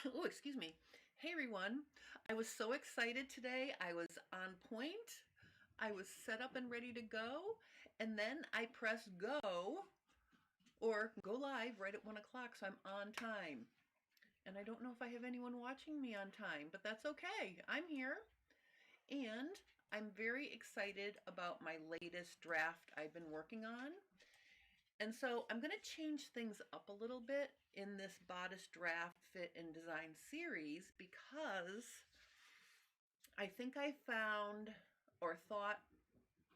Oh, excuse me. Hey everyone. I was so excited today. I was on point. I was set up and ready to go. And then I pressed go or go live right at 1 o'clock. So I'm on time. And I don't know if I have anyone watching me on time, but that's okay. I'm here. And I'm very excited about my latest draft I've been working on. And so I'm going to change things up a little bit in this Bodice draft, fit, and design series because I think I found or thought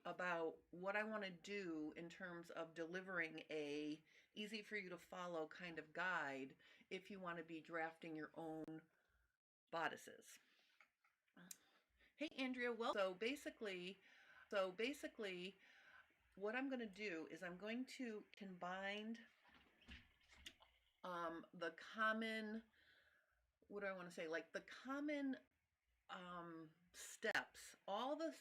about what I want to do in terms of delivering a easy for you to follow kind of guide if you want to be drafting your own bodices. Hey Andrea, well, so basically what I'm going to do is I'm going to combine the common, what do I want to say, like the common steps, all the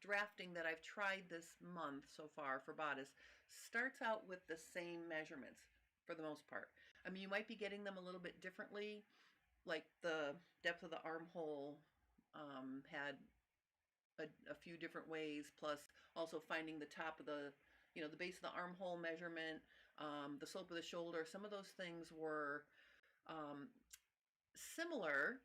drafting that I've tried this month so far for Bodice starts out with the same measurements for the most part. I mean, you might be getting them a little bit differently, like the depth of the armhole had a few different ways, plus also finding the top of the base of the armhole measurement, the slope of the shoulder. Some of those things were um, similar,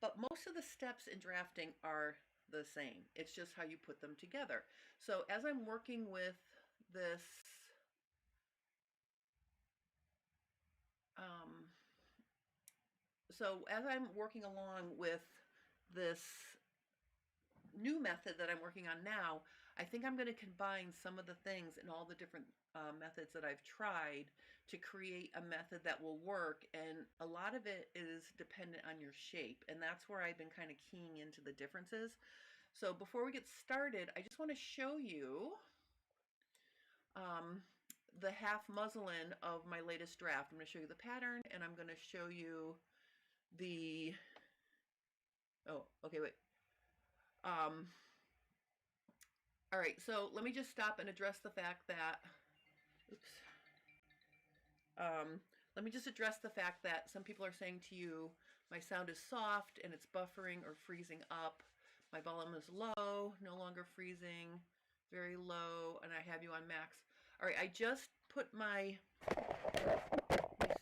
but most of the steps in drafting are the same. It's just how you put them together. So as I'm working with this, um, along with this new method that I'm working on now, I think I'm going to combine some of the things in all the different methods that I've tried to create a method that will work. And a lot of it is dependent on your shape. And that's where I've been kind of keying into the differences. So before we get started, I just want to show you the half muslin of my latest draft. I'm going to show you the pattern and I'm going to show you the, oh, okay, wait. All right, so let me just stop and address the fact that, oops. Let me just address the fact that some people are saying to you, my sound is soft and it's buffering or freezing up. My volume is low, no longer freezing, very low, and I have you on max. All right, I just put my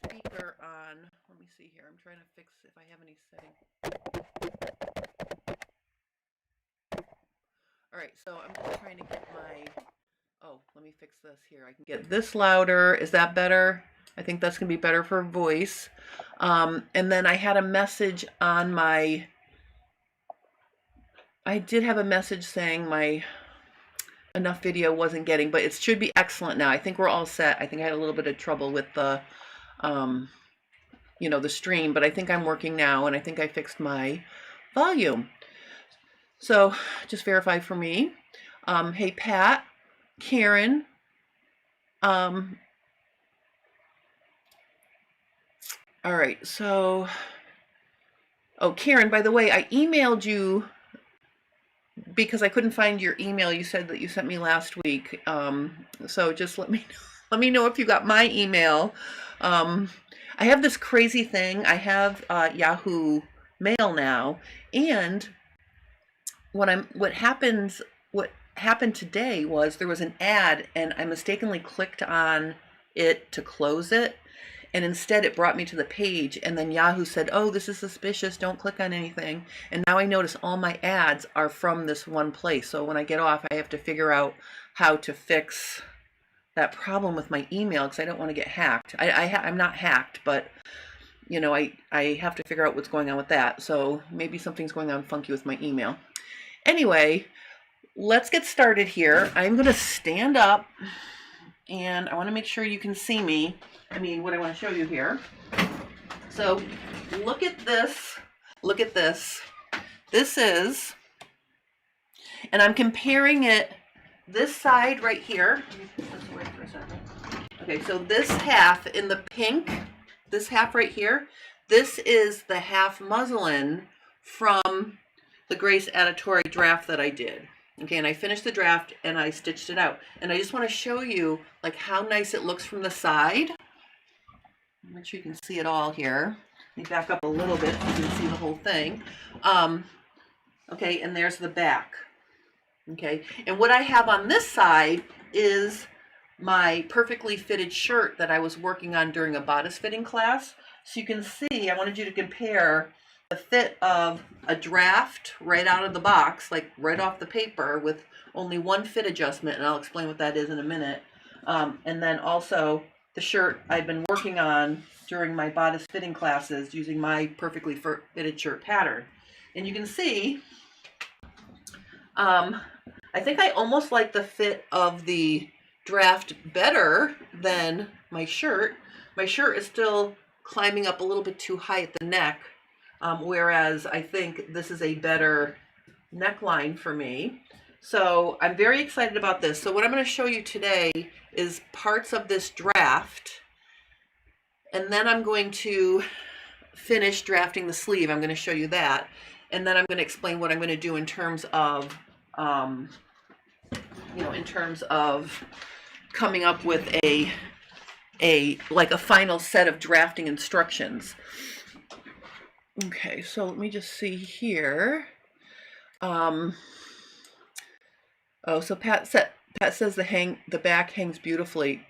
speaker on. Let me see here. I'm trying to fix if I have any settings. All right, so I'm just trying to get let me fix this here. I can get this louder. Is that better? I think that's going to be better for voice. And then I had a message on I did have a message saying my enough video wasn't getting, but it should be excellent now. I think we're all set. I think I had a little bit of trouble with the, the stream, but I think I'm working now, and I think I fixed my volume. So just verify for me. Hey, Pat, Karen. All right, so, Karen, by the way, I emailed you because I couldn't find your email you said that you sent me last week. So just let me know if you got my email. I have this crazy thing. I have Yahoo Mail now, and what happened today was there was an ad and I mistakenly clicked on it to close it, and instead it brought me to the page, and then Yahoo said, oh, this is suspicious, don't click on anything. And now I notice all my ads are from this one place. So when I get off, I have to figure out how to fix that problem with my email because I don't want to get hacked. I'm not hacked, but I have to figure out what's going on with that. So maybe something's going on funky with my email. Anyway, let's get started here. I'm going to stand up and I want to make sure you can see me. I mean, what I want to show you here. So look at this. Look at this. This is, and I'm comparing it, this side right here. Let me put this away for a second. Okay, so this half in the pink, this half right here, this is the half muslin from the Grace Auditore draft that I did. Okay, and I finished the draft and I stitched it out. And I just want to show you like how nice it looks from the side. Make sure you can see it all here. Let me back up a little bit so you can see the whole thing. Okay, and there's the back. Okay, and what I have on this side is my perfectly fitted shirt that I was working on during a bodice fitting class. So you can see, I wanted you to compare the fit of a draft right out of the box, like right off the paper, with only one fit adjustment, and I'll explain what that is in a minute. And then also the shirt I've been working on during my bodice fitting classes using my perfectly fitted shirt pattern. And you can see, I think I almost like the fit of the draft better than my shirt. My shirt is still climbing up a little bit too high at the neck, whereas I think this is a better neckline for me. So I'm very excited about this. So what I'm going to show you today is parts of this draft, and then I'm going to finish drafting the sleeve. I'm going to show you that, and then I'm going to explain what I'm going to do in terms of in terms of coming up with a final set of drafting instructions. Okay, so let me just see here. Oh, so Pat says the back hangs beautifully.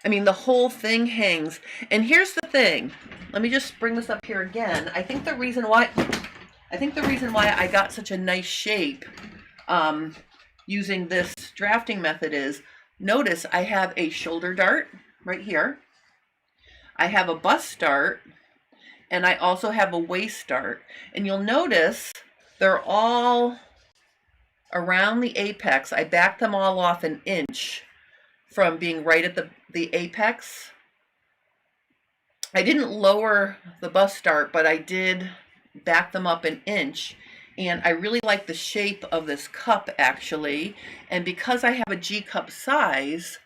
I mean, the whole thing hangs. And here's the thing. Let me just bring this up here again. I think the reason why I got such a nice shape using this drafting method is, notice I have a shoulder dart right here. I have a bust dart, and I also have a waist dart. And you'll notice they're all around the apex. I backed them all off an inch from being right at the apex. I didn't lower the bust dart, but I did back them up an inch. And I really like the shape of this cup, actually. And because I have a G cup size,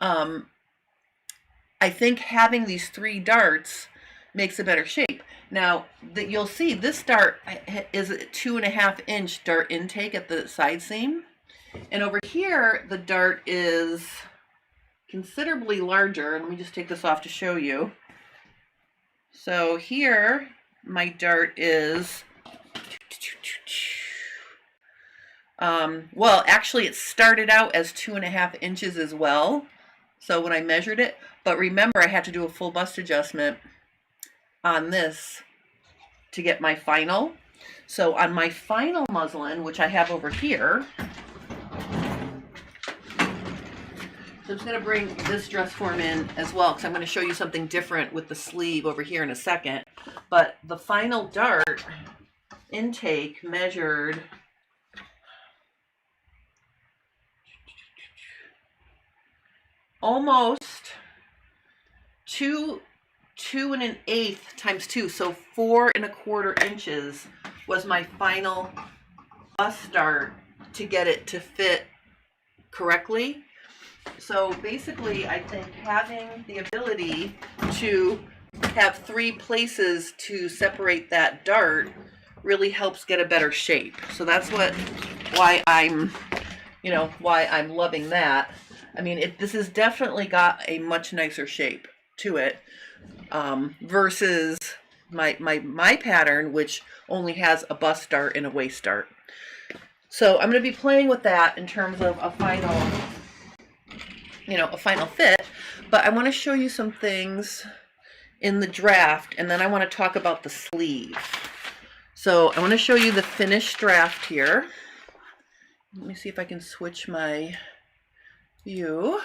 I think having these 3 darts makes a better shape. Now, you'll see this dart is a 2.5 inch dart intake at the side seam. And over here, the dart is considerably larger. Let me just take this off to show you. So here, my dart is, well, actually it started out as 2.5 inches as well. So when I measured it, but remember I had to do a full bust adjustment on this to get my final. So on my final muslin, which I have over here, so I'm just going to bring this dress form in as well, because I'm going to show you something different with the sleeve over here in a second. But the final dart intake measured almost 2 1/8 times 2, so 4 1/4 inches was my final bust dart to get it to fit correctly. So basically, I think having the ability to have 3 places to separate that dart really helps get a better shape. So that's why I'm loving that. I mean, this has definitely got a much nicer shape to it versus my pattern, which only has a bust dart and a waist dart. So I'm going to be playing with that in terms of a final fit. But I want to show you some things in the draft, and then I want to talk about the sleeve. So I want to show you the finished draft here. Let me see if I can switch my view.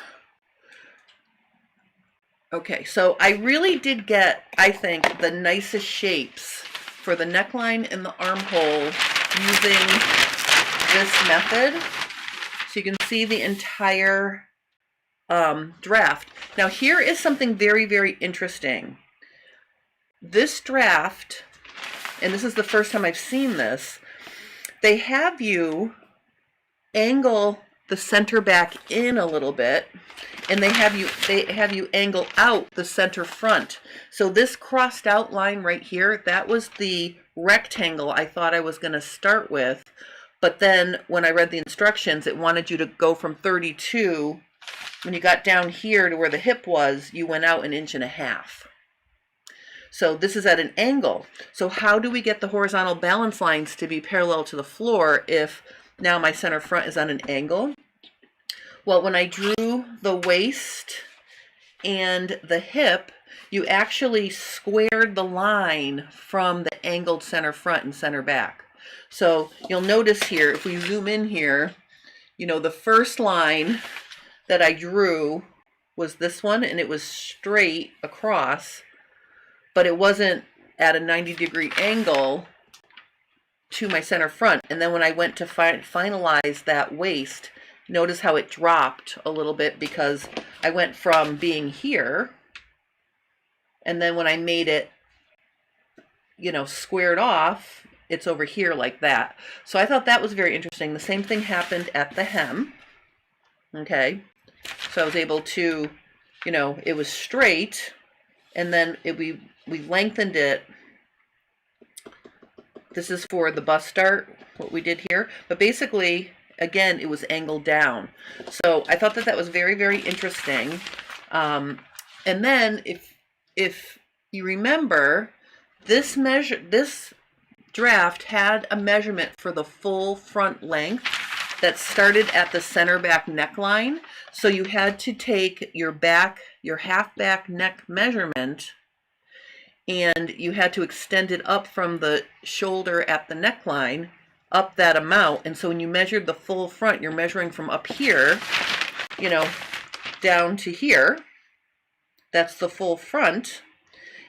Okay, so I really did get, I think, the nicest shapes for the neckline and the armhole using this method. So you can see the entire draft. Now here is something very, very interesting. This draft, and this is the first time I've seen this, they have you angle the center back in a little bit, and they have you angle out the center front. So this crossed out line right here, that was the rectangle I thought I was going to start with, but then when I read the instructions, it wanted you to go from 32. When you got down here to where the hip was, you went out 1.5 inches. So this is at an angle. So how do we get the horizontal balance lines to be parallel to the floor if now my center front is on an angle? Well, when I drew the waist and the hip, you actually squared the line from the angled center front and center back. So you'll notice here, if we zoom in here, you know, the first line that I drew was this one, and it was straight across, but it wasn't at a 90-degree angle to my center front. And then when I went to finalize that waist, notice how it dropped a little bit because I went from being here, and then when I made it, you know, squared off, it's over here like that. So I thought that was very interesting. The same thing happened at the hem. Okay, so I was able to, you know, it was straight, and then we lengthened it. This is for the bust dart, what we did here, but basically, again, it was angled down. So I thought that that was very, very interesting. And then if you remember, this draft had a measurement for the full front length that started at the center back neckline. So you had to take your half back neck measurement, and you had to extend it up from the shoulder at the neckline up that amount. And so when you measured the full front, you're measuring from up here, you know, down to here. That's the full front.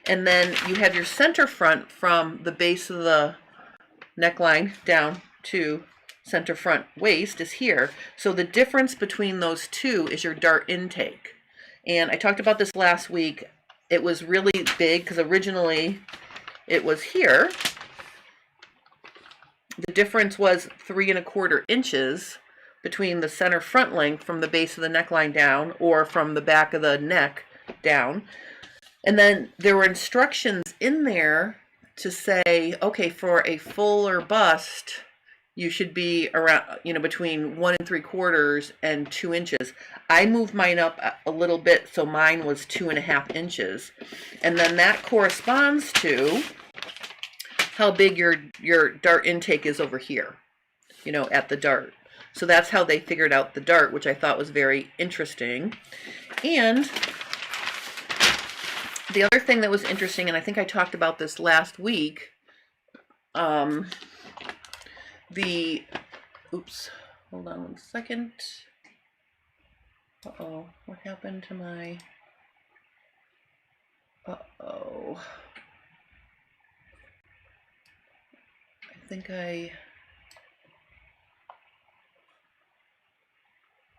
And then you have your center front from the base of the neckline down to center front waist is here. So the difference between those two is your dart intake. And I talked about this last week. It was really big because originally it was here. The difference was 3¼ inches between the center front length from the base of the neckline down, or from the back of the neck down. And then there were instructions in there to say, okay, for a fuller bust, you should be around, you know, between 1¾ and 2 inches. I moved mine up a little bit, so mine was 2½ inches. And then that corresponds to how big your dart intake is over here, you know, at the dart. So that's how they figured out the dart, which I thought was very interesting. And the other thing that was interesting, and I think I talked about this last week, oops, hold on 1 second. Uh-oh, what happened to my, uh-oh. I think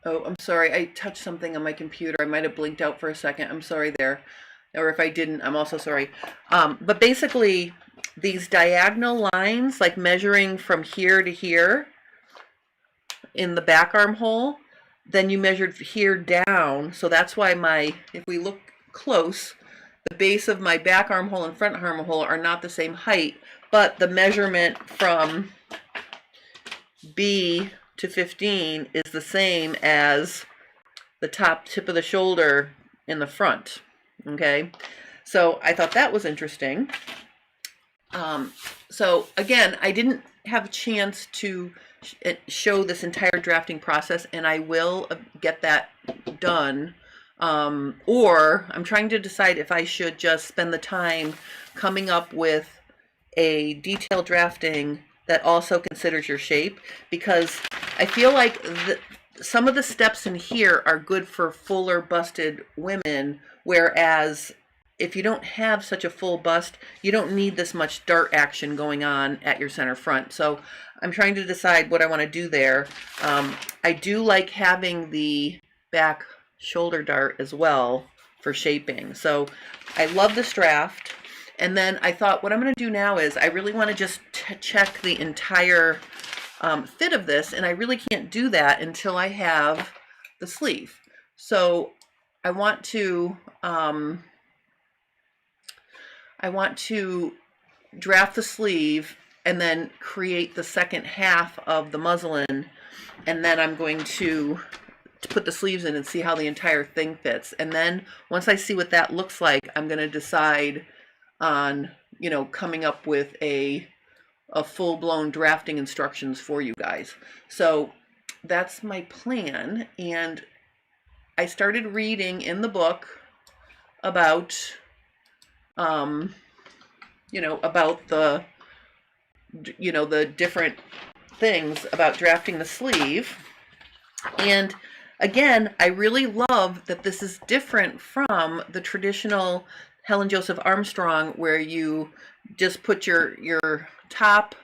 oh, I'm sorry, I touched something on my computer. I might have blinked out for a second. I'm sorry there. Or if I didn't, I'm also sorry. But basically, these diagonal lines, like measuring from here to here in the back armhole, then you measured here down. So that's why if we look close, the base of my back armhole and front armhole are not the same height, but the measurement from B to 15 is the same as the top tip of the shoulder in the front. Okay, so I thought that was interesting. So again, I didn't have a chance to show this entire drafting process, and I will get that done. Or I'm trying to decide if I should just spend the time coming up with a detailed drafting that also considers your shape, because I feel like some of the steps in here are good for fuller busted women, whereas if you don't have such a full bust, you don't need this much dart action going on at your center front. So I'm trying to decide what I want to do there. I do like having the back shoulder dart as well for shaping. So I love this draft. And then I thought what I'm going to do now is I really want to just check the entire fit of this, and I really can't do that until I have the sleeve. So I want to draft the sleeve and then create the second half of the muslin, and then I'm going to put the sleeves in and see how the entire thing fits. And then once I see what that looks like, I'm going to decide on, you know, coming up with a full-blown drafting instructions for you guys. So that's my plan. And I started reading in the book about, you know, about the, you know, the different things about drafting the sleeve. And again, I really love that this is different from the traditional Helen Joseph Armstrong, where you just put your top,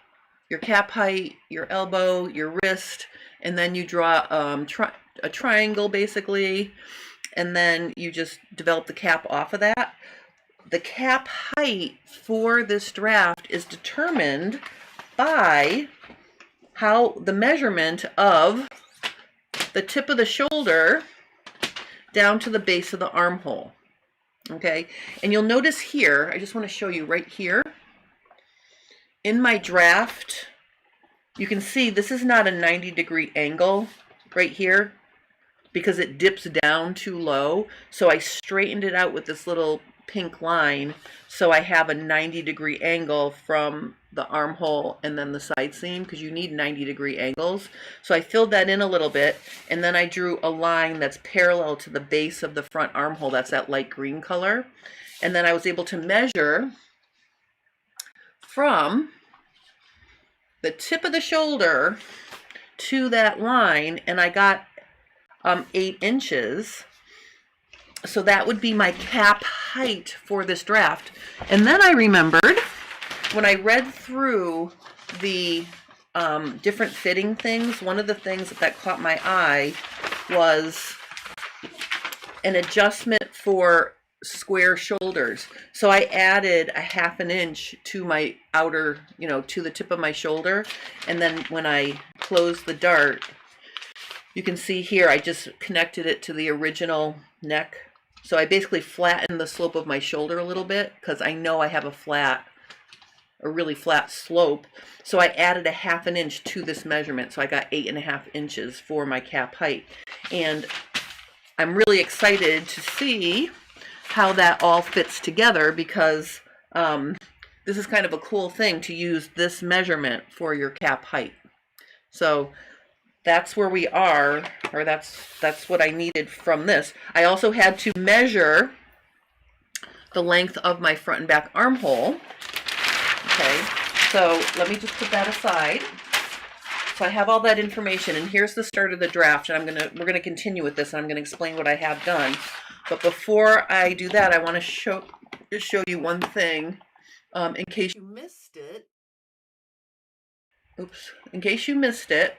your cap height, your elbow, your wrist, and then you draw a triangle basically, and then you just develop the cap off of that. The cap height for this draft is determined by how the measurement of the tip of the shoulder down to the base of the armhole. Okay, and you'll notice here, I just want to show you right here, in my draft, you can see this is not a 90-degree angle right here because it dips down too low. So I straightened it out with this little pink line, so I have a 90-degree angle from the armhole and then the side seam, because you need 90-degree angles. So I filled that in a little bit, and then I drew a line that's parallel to the base of the front armhole. That's that light green color. And then I was able to measure from the tip of the shoulder to that line, and I got 8 inches. So that would be my cap height for this draft. And then I remembered when I read through the different fitting things, one of the things that caught my eye was an adjustment for square shoulders. So I added a 1/2 inch to my outer, you know, to the tip of my shoulder. And then when I closed the dart, you can see here, I just connected it to the original neck. So I basically flattened the slope of my shoulder a little bit because I know I have a really flat slope. So I added a 1/2 inch to this measurement. So I got 8.5 inches for my cap height. And I'm really excited to see how that all fits together, because this is kind of a cool thing to use this measurement for your cap height. So that's where we are, or that's what I needed from this. I also had to measure the length of my front and back armhole. Okay, so let me just put that aside. So I have all that information, and here's the start of the draft, and we're gonna continue with this, and I'm gonna explain what I have done. But before I do that, I want to show you one thing, in case you missed it. Oops, in case you missed it.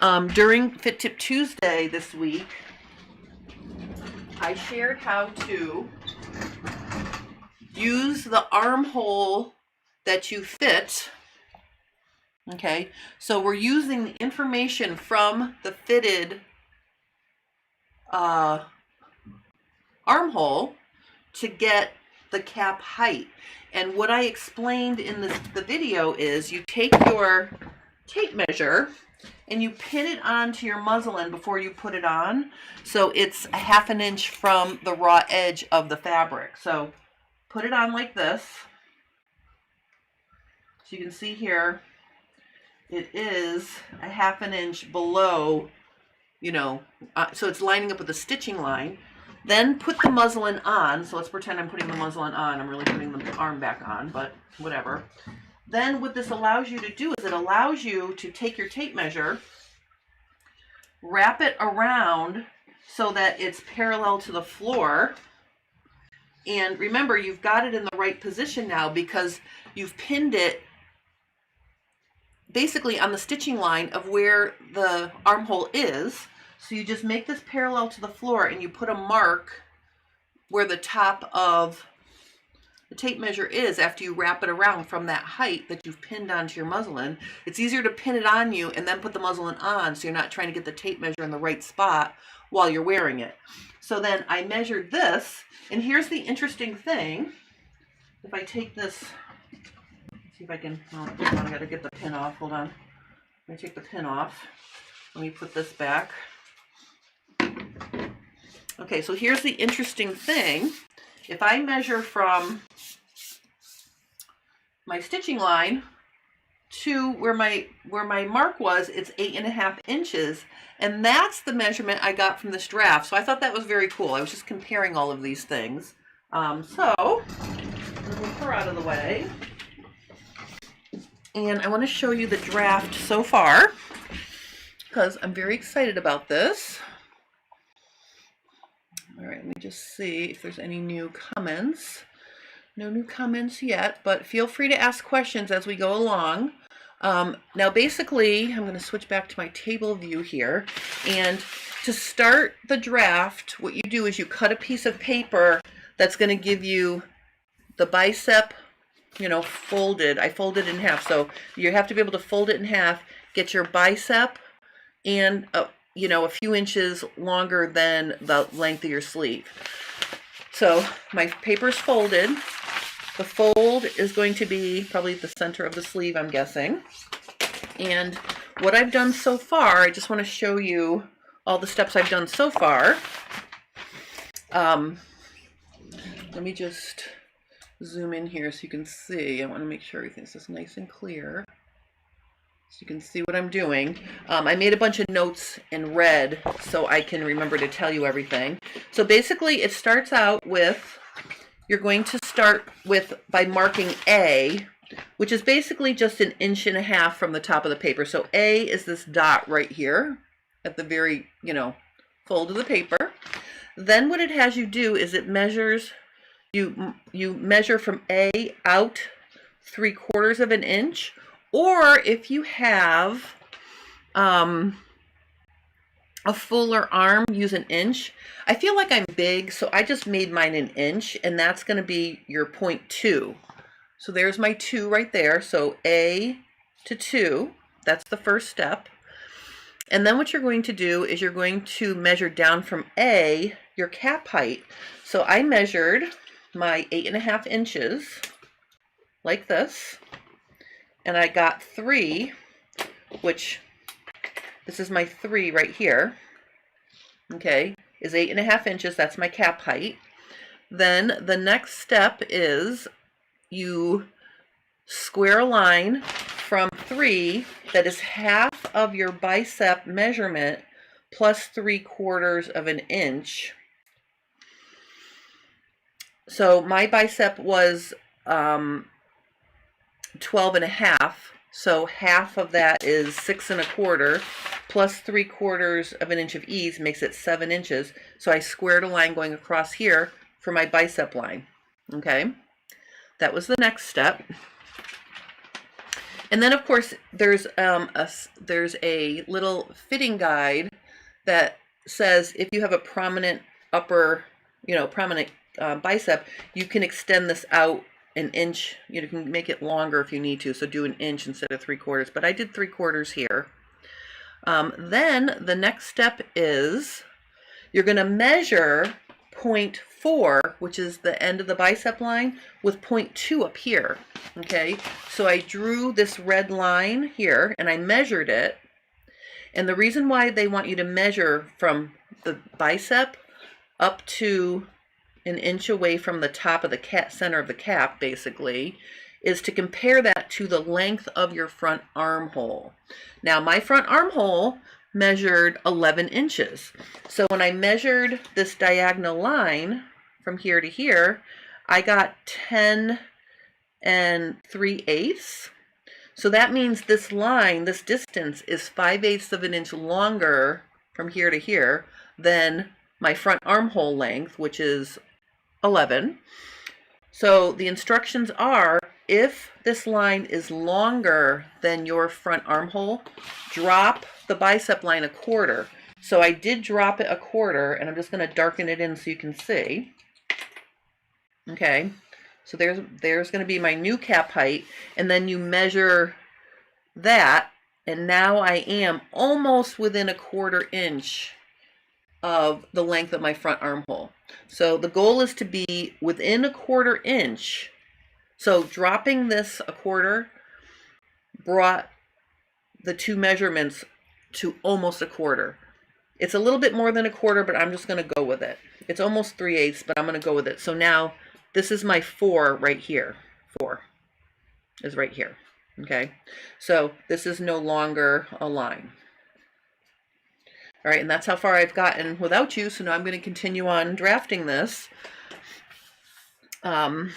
During Fit Tip Tuesday this week, I shared how to use the armhole that you fit. Okay, so we're using the information from the fitted armhole to get the cap height. And what I explained in the video is you take your tape measure and you pin it onto your muslin before you put it on. So it's a 1/2 inch from the raw edge of the fabric. So put it on like this. So you can see here, it is a 1/2 inch below, you know, so it's lining up with the stitching line. Then put the muslin on. So let's pretend I'm putting the muslin on. I'm really putting the arm back on, but whatever. Then what this allows you to do is it allows you to take your tape measure, wrap it around so that it's parallel to the floor. And remember, you've got it in the right position now because you've pinned it basically on the stitching line of where the armhole is. So you just make this parallel to the floor and you put a mark where the top of the tape measure is after you wrap it around from that height that you've pinned onto your muslin. It's easier to pin it on you and then put the muslin on, so you're not trying to get the tape measure in the right spot while you're wearing it. So then I measured this, and here's the interesting thing. If I take this, see if I can, oh, hold on, I gotta get the pin off, hold on. Let me take the pin off. Let me put this back. Okay, so here's the interesting thing. If I measure from my stitching line to where my mark was, it's 8.5 inches, and that's the measurement I got from this draft. So I thought that was very cool. I was just comparing all of these things. So move her out of the way, and I want to show you the draft so far because I'm very excited about this. All right, let me just see if there's any new comments. No new comments yet, but feel free to ask questions as we go along. Now basically, I'm going to switch back to my table view here, and to start the draft, what you do is you cut a piece of paper that's going to give you the bicep, you know, folded. I folded in half, so you have to be able to fold it in half, get your bicep and you know, a few inches longer than the length of your sleeve. So my paper's folded. The fold is going to be probably the center of the sleeve, I'm guessing. And what I've done so far, I just want to show you all the steps I've done so far. Let me just zoom in here so you can see. I want to make sure everything's just nice and clear, so you can see what I'm doing. I made a bunch of notes in red so I can remember to tell you everything. So basically it starts out with, you're going to start with by marking A, which is basically just 1.5 inches from the top of the paper. So A is this dot right here at the very, you know, fold of the paper. Then what it has you do is it measures, you measure from A out 3/4 of an inch, or if you have a fuller arm, use 1 inch. I feel like I'm big, so I just made mine 1 inch, and that's going to be your 0.2. So there's my 2 right there. So A to 2, that's the first step. And then what you're going to do is you're going to measure down from A, your cap height. So I measured my 8.5 inches like this, and I got 3, which this is my 3 right here, okay, is 8.5 inches. That's my cap height. Then the next step is you square a line from 3 that is half of your bicep measurement plus 3/4 of an inch. So my bicep was 12.5. So half of that is 6.25 plus 3/4 of an inch of ease makes it 7 inches. So I squared a line going across here for my bicep line. Okay, that was the next step. And then of course there's a little fitting guide that says if you have a prominent upper, you know, prominent bicep, you can extend this out 1 inch. You can make it longer if you need to, so do 1 inch instead of 3/4, but I did 3/4 here. Then the next step is you're going to measure 0.4, which is the end of the bicep line, with 0.2 up here. Okay, so I drew this red line here and I measured it. And the reason why they want you to measure from the bicep up to 1 inch away from the top of the center of the cap, basically, is to compare that to the length of your front armhole. Now, my front armhole measured 11 inches. So when I measured this diagonal line from here to here, I got 10 3/8. So that means this line, this distance, is 5/8 of an inch longer from here to here than my front armhole length, which is 11. So the instructions are, if this line is longer than your front armhole, drop the bicep line 1/4. So I did drop it 1/4, and I'm just going to darken it in so you can see. Okay, so there's going to be my new cap height, and then you measure that, and now I am almost within 1/4 inch of the length of my front armhole. So the goal is to be within 1/4 inch. So dropping this 1/4 brought the two measurements to almost 1/4. It's a little bit more than 1/4, but I'm just going to go with it. It's almost 3/8, but I'm going to go with it. So now this is my 4 right here, 4. is right here. Okay, so this is no longer a line. All right, and that's how far I've gotten without you. So now I'm going to continue on drafting this. Oh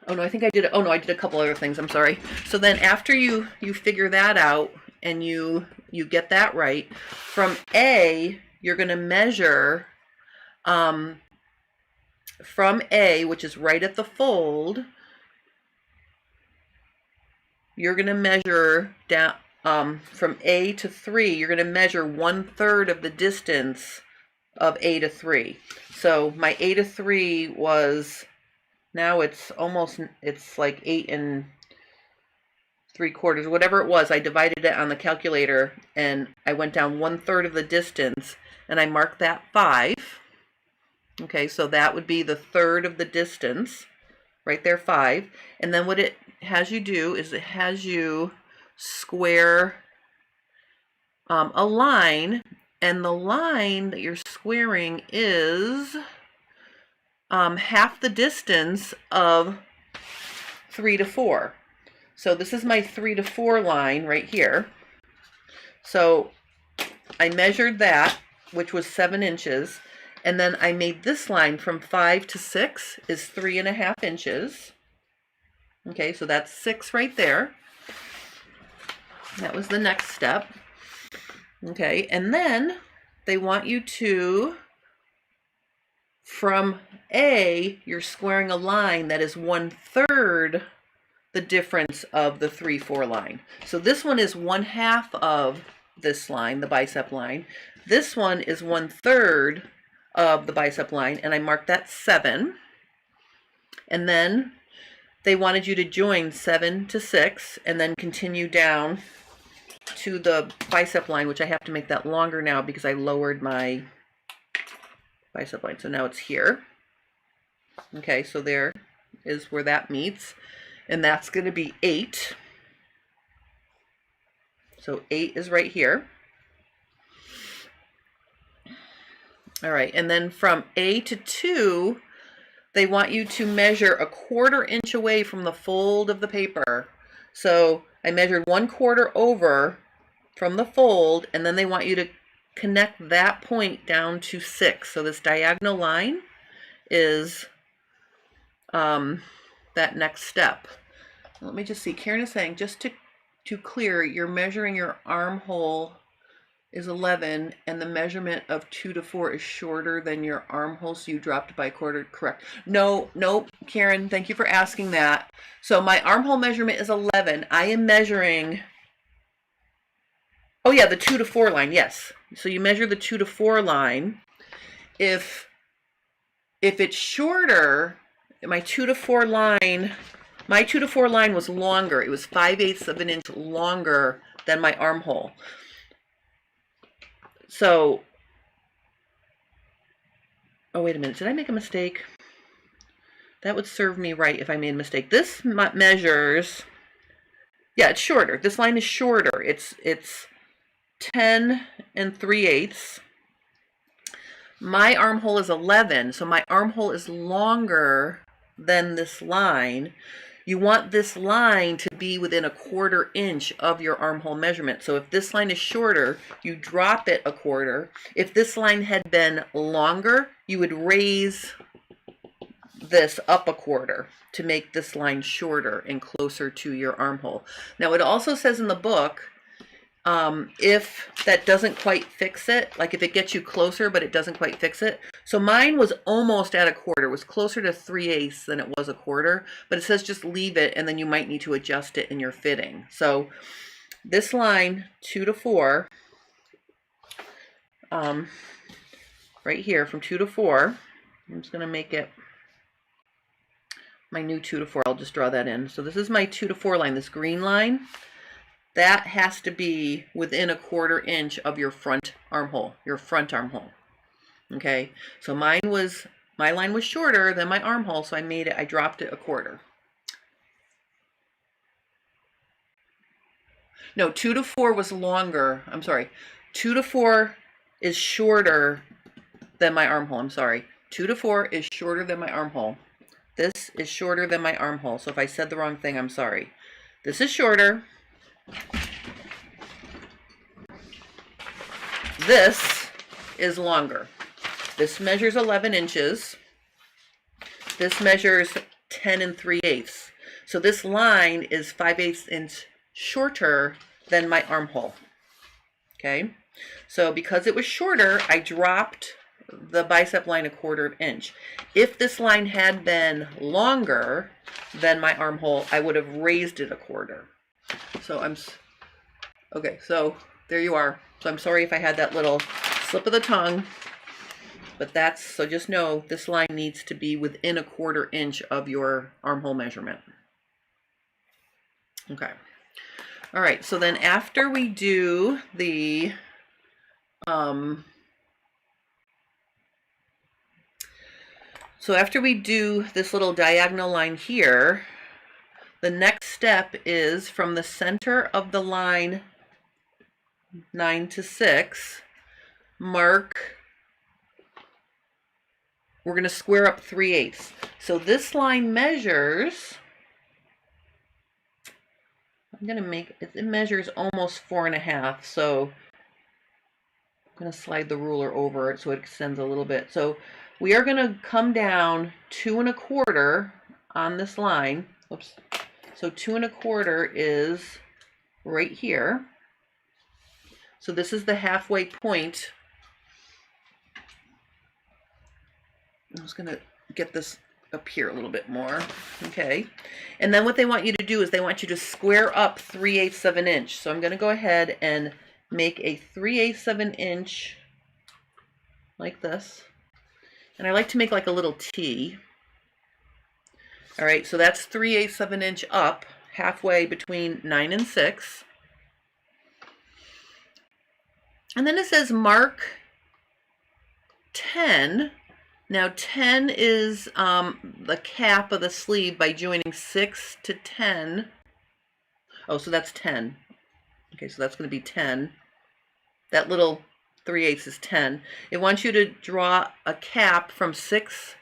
no, I think I did. Oh no, I did a couple other things. I'm sorry. So then after you figure that out and you get that right, from A you're going to measure from A, which is right at the fold. You're going to measure down from A to 3. You're going to measure 1/3 of the distance of A to 3. So my A to 3 was, now it's like 8 3/4, whatever it was. I divided it on the calculator and I went down 1/3 of the distance and I marked that 5. Okay, so that would be the third of the distance, right there, 5. And then what it has you do is it has you square a line, and the line that you're squaring is half the distance of 3 to 4. So this is my 3 to 4 line right here. So I measured that, which was 7 inches, and then I made this line from 5 to 6 is 3.5 inches. Okay, so that's 6 right there. That was the next step. Okay, and then they want you to, from A, you're squaring a line that is 1/3 the difference of the 3/4 line. So this one is 1/2 of this line, the bicep line. This one is 1/3 of the bicep line, and I marked that 7. And then they wanted you to join 7 to 6 and then continue down to the bicep line, which I have to make that longer now because I lowered my bicep line. So now it's here. Okay, so there is where that meets, and that's going to be 8. So 8 is right here. All right, and then from A to 2, they want you to measure 1/4 inch away from the fold of the paper. So I measured 1/4 over from the fold, and then they want you to connect that point down to 6. So this diagonal line is that next step. Let me just see. Karen is saying, just to clear, you're measuring your armhole is 11, and the measurement of 2 to 4 is shorter than your armhole, so you dropped by 1/4. Correct. No, Karen, thank you for asking that. So my armhole measurement is 11. I am measuring, oh yeah, the 2 to 4 line, yes. So you measure the 2 to 4 line. If it's shorter, my 2 to 4 line was longer. It was 5/8 of an inch longer than my armhole. So, oh, wait a minute. Did I make a mistake? That would serve me right if I made a mistake. This measures, yeah, it's shorter. This line is shorter. It's 10 3/8. My armhole is 11, so my armhole is longer than this line. You want this line to be within 1/4 inch of your armhole measurement. So if this line is shorter, you drop it 1/4. If this line had been longer, you would raise this up 1/4 to make this line shorter and closer to your armhole. Now it also says in the book, if that doesn't quite fix it, like if it gets you closer but it doesn't quite fix it. So mine was almost at 1/4. It was closer to 3/8 than it was 1/4, but it says just leave it and then you might need to adjust it in your fitting. So this line 2 to 4, right here from 2 to 4, I'm just going to make it my new 2 to 4. I'll just draw that in. So this is my 2 to 4 line, this green line. That has to be within 1/4 inch of your front armhole, Okay, so my line was shorter than my armhole, so I dropped it 1/4. No, 2 to 4 was longer. I'm sorry. 2 to 4 is shorter than my armhole. I'm sorry. 2 to 4 is shorter than my armhole. This is shorter than my armhole. So if I said the wrong thing, I'm sorry. This is shorter. This is longer. This measures 11 inches. This measures 10 3/8. So this line is 5/8 inch shorter than my armhole. Okay, so because it was shorter, I dropped the bicep line 1/4 inch. If this line had been longer than my armhole, I would have raised it 1/4. So okay, so there you are. So I'm sorry if I had that little slip of the tongue, but so just know this line needs to be within 1/4 inch of your armhole measurement. Okay. All right, so then after we do the so after we do this little diagonal line here, the next step is from the center of the line 9 to 6, we're going to square up 3/8. So this line measures, it measures almost 4.5. So I'm going to slide the ruler over it so it extends a little bit. So we are going to come down 2 1/4 on this line. Oops. So 2 1/4 is right here. So this is the halfway point. I'm just going to get this up here a little bit more. Okay. And then what they want you to do is they want you to square up 3/8 of an inch. So I'm going to go ahead and make a 3/8 of an inch like this. And I like to make like a little T. All right, so that's 3/8 of an inch up, halfway between 9 and 6. And then it says mark 10. Now 10 is the cap of the sleeve by joining 6 to 10. Oh, so that's 10. Okay, so that's going to be 10. That little 3/8 is 10. It wants you to draw a cap from 6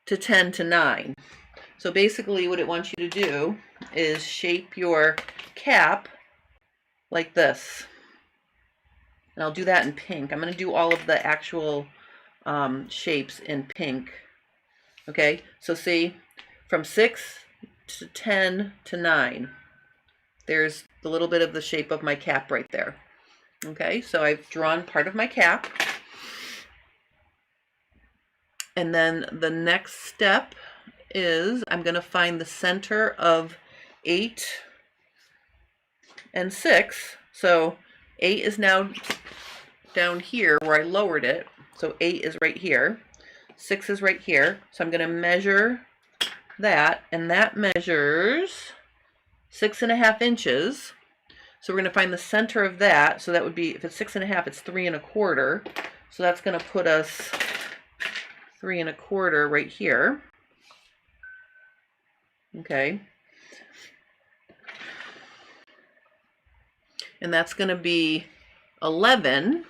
to 10 to 9. So basically what it wants you to do is shape your cap like this. And I'll do that in pink. I'm going to do all of the actual shapes in pink. Okay, so see, from 6 to 10 to 9, there's the little bit of the shape of my cap right there. Okay, so I've drawn part of my cap. And then the next step is I'm going to find the center of 8 and 6. So 8 is now down here where I lowered it. So 8 is right here. 6 is right here. So I'm going to measure that, and that measures 6.5 inches. So we're going to find the center of that. So that would be, if it's 6.5, it's 3 1/4. So that's going to put us 3 1/4 right here. Okay. And that's going to be 11.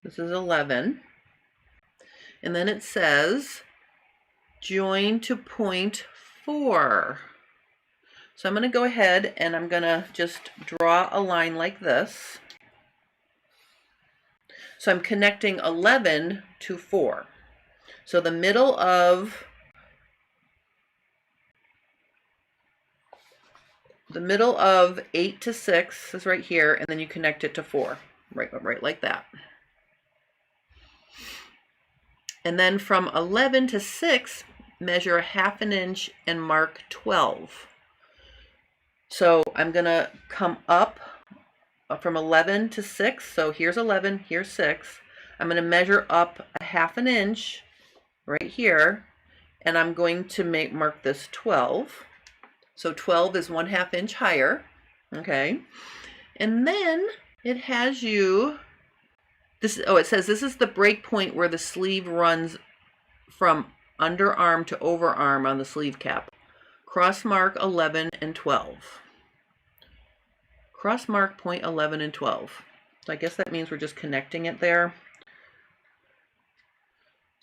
This is 11. And then it says join to point 4. So I'm going to go ahead and I'm going to just draw a line like this. So I'm connecting 11 to 4. So the middle of 8 to 6 is right here, and then you connect it to 4, right like that. And then from 11 to 6, measure 1/2 inch and mark 12. So I'm going to come up from 11 to 6. So here's 11, here's 6. I'm going to measure up 1/2 inch right here, and I'm going to mark this 12. So 12 is 1/2 inch higher. Okay. And then it has you, it says this is the break point where the sleeve runs from underarm to overarm on the sleeve cap. Cross mark 11 and 12. Cross mark point 11 and 12. So I guess that means we're just connecting it there.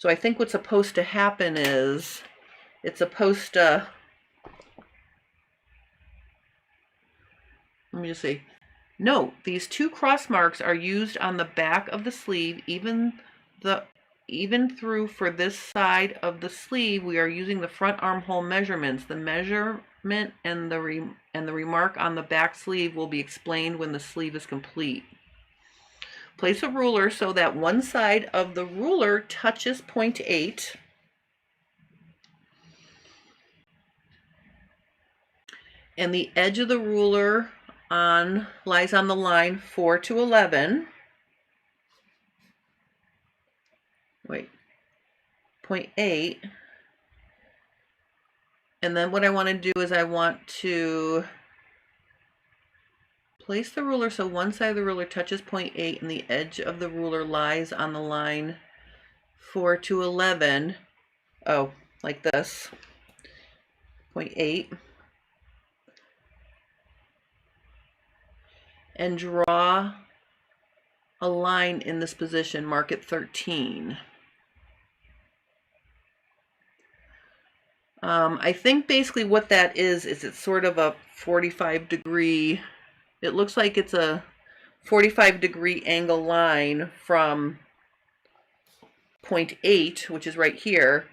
So I think what's supposed to happen is it's supposed to, let me just see. Note, these two cross marks are used on the back of the sleeve, even through for this side of the sleeve, we are using the front armhole measurements. The measurement and the remark on the back sleeve will be explained when the sleeve is complete. Place a ruler so that one side of the ruler touches point 8. And the edge of the ruler lies on the line 4 to 11. Wait, point 8. And then what I want to do is I want to place the ruler so one side of the ruler touches point 8 and the edge of the ruler lies on the line 4 to 11. Oh, like this. Point 8. And draw a line in this position, mark it 13. I think basically what that is it's sort of a 45-degree, it looks like it's a 45-degree angle line from point 8, which is right here,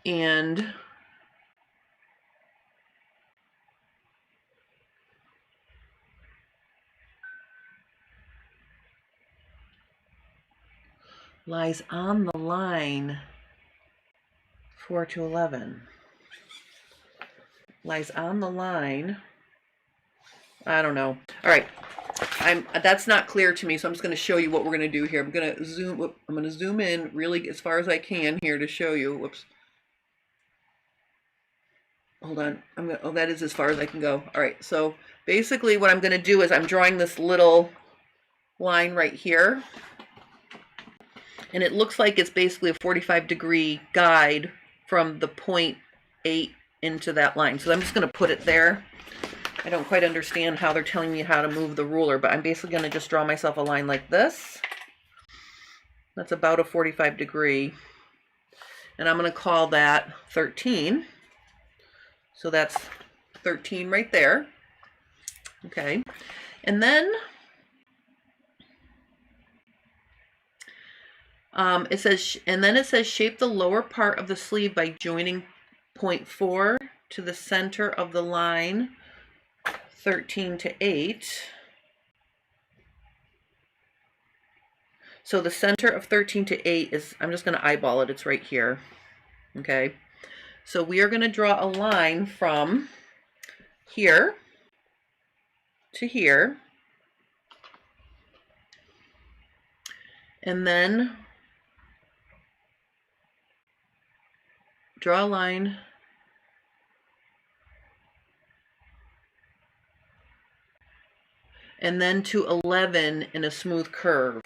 and lies on the line 4 to 11. Lies on the line. I don't know. All right. That's not clear to me, so I'm just going to show you what we're going to do here. I'm going to zoom in really as far as I can here to show you. Whoops. Hold on. Oh, that is as far as I can go. All right. So basically what I'm going to do is I'm drawing this little line right here. And it looks like it's basically a 45-degree guide from the point 8 into that line. So I'm just going to put it there. I don't quite understand how they're telling me how to move the ruler, but I'm basically going to just draw myself a line like this. That's about a 45-degree. And I'm going to call that 13. So that's 13 right there. Okay. And then it says shape the lower part of the sleeve by joining point 4 to the center of the line 13 to 8. So the center of 13 to 8 is, I'm just going to eyeball it, it's right here. Okay. So we are going to draw a line from here to here. And then draw a line and then to 11 in a smooth curve.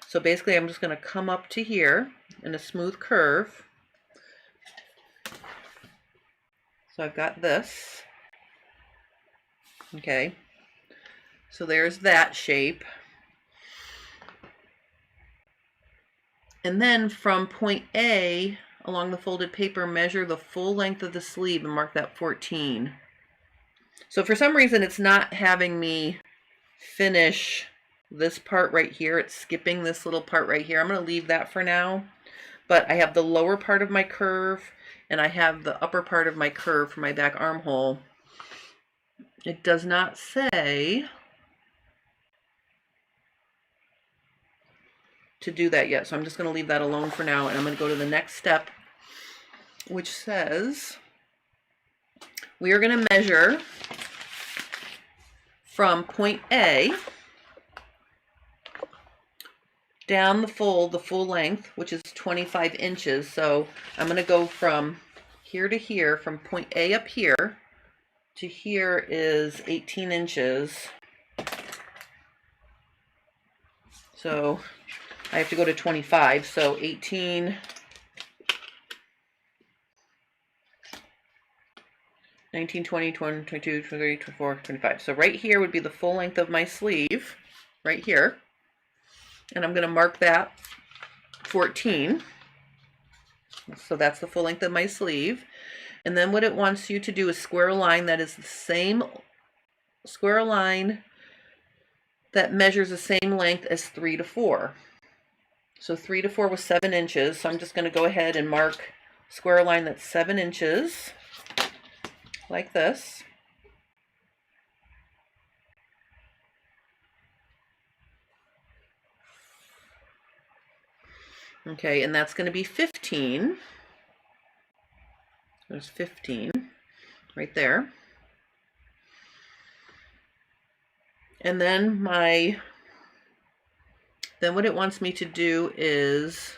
So basically I'm just going to come up to here in a smooth curve. So I've got this. Okay. So there's that shape. And then from point A along the folded paper, measure the full length of the sleeve and mark that 14. So for some reason it's not having me finish this part right here. It's skipping this little part right here. I'm going to leave that for now. But I have the lower part of my curve and I have the upper part of my curve for my back armhole. It does not say to do that yet, so I'm just going to leave that alone for now, and I'm going to go to the next step, which says we are going to measure from point A down the full length, which is 25 inches. So I'm going to go from here to here, from point A up here to here is 18 inches. So I have to go to 25, so 18, 19, 20, 21, 22, 23, 24, 25. So right here would be the full length of my sleeve, right here. and I'm going to mark that 14. So that's the full length of my sleeve. And then what it wants you to do is square a line that is the same, square a line that measures the same length as 3 to 4. So 3 to 4 was 7 inches. So I'm just going to go ahead and mark, square a line that's 7 inches, like this. Okay, and that's going to be 15. There's 15 right there. And then what it wants me to do is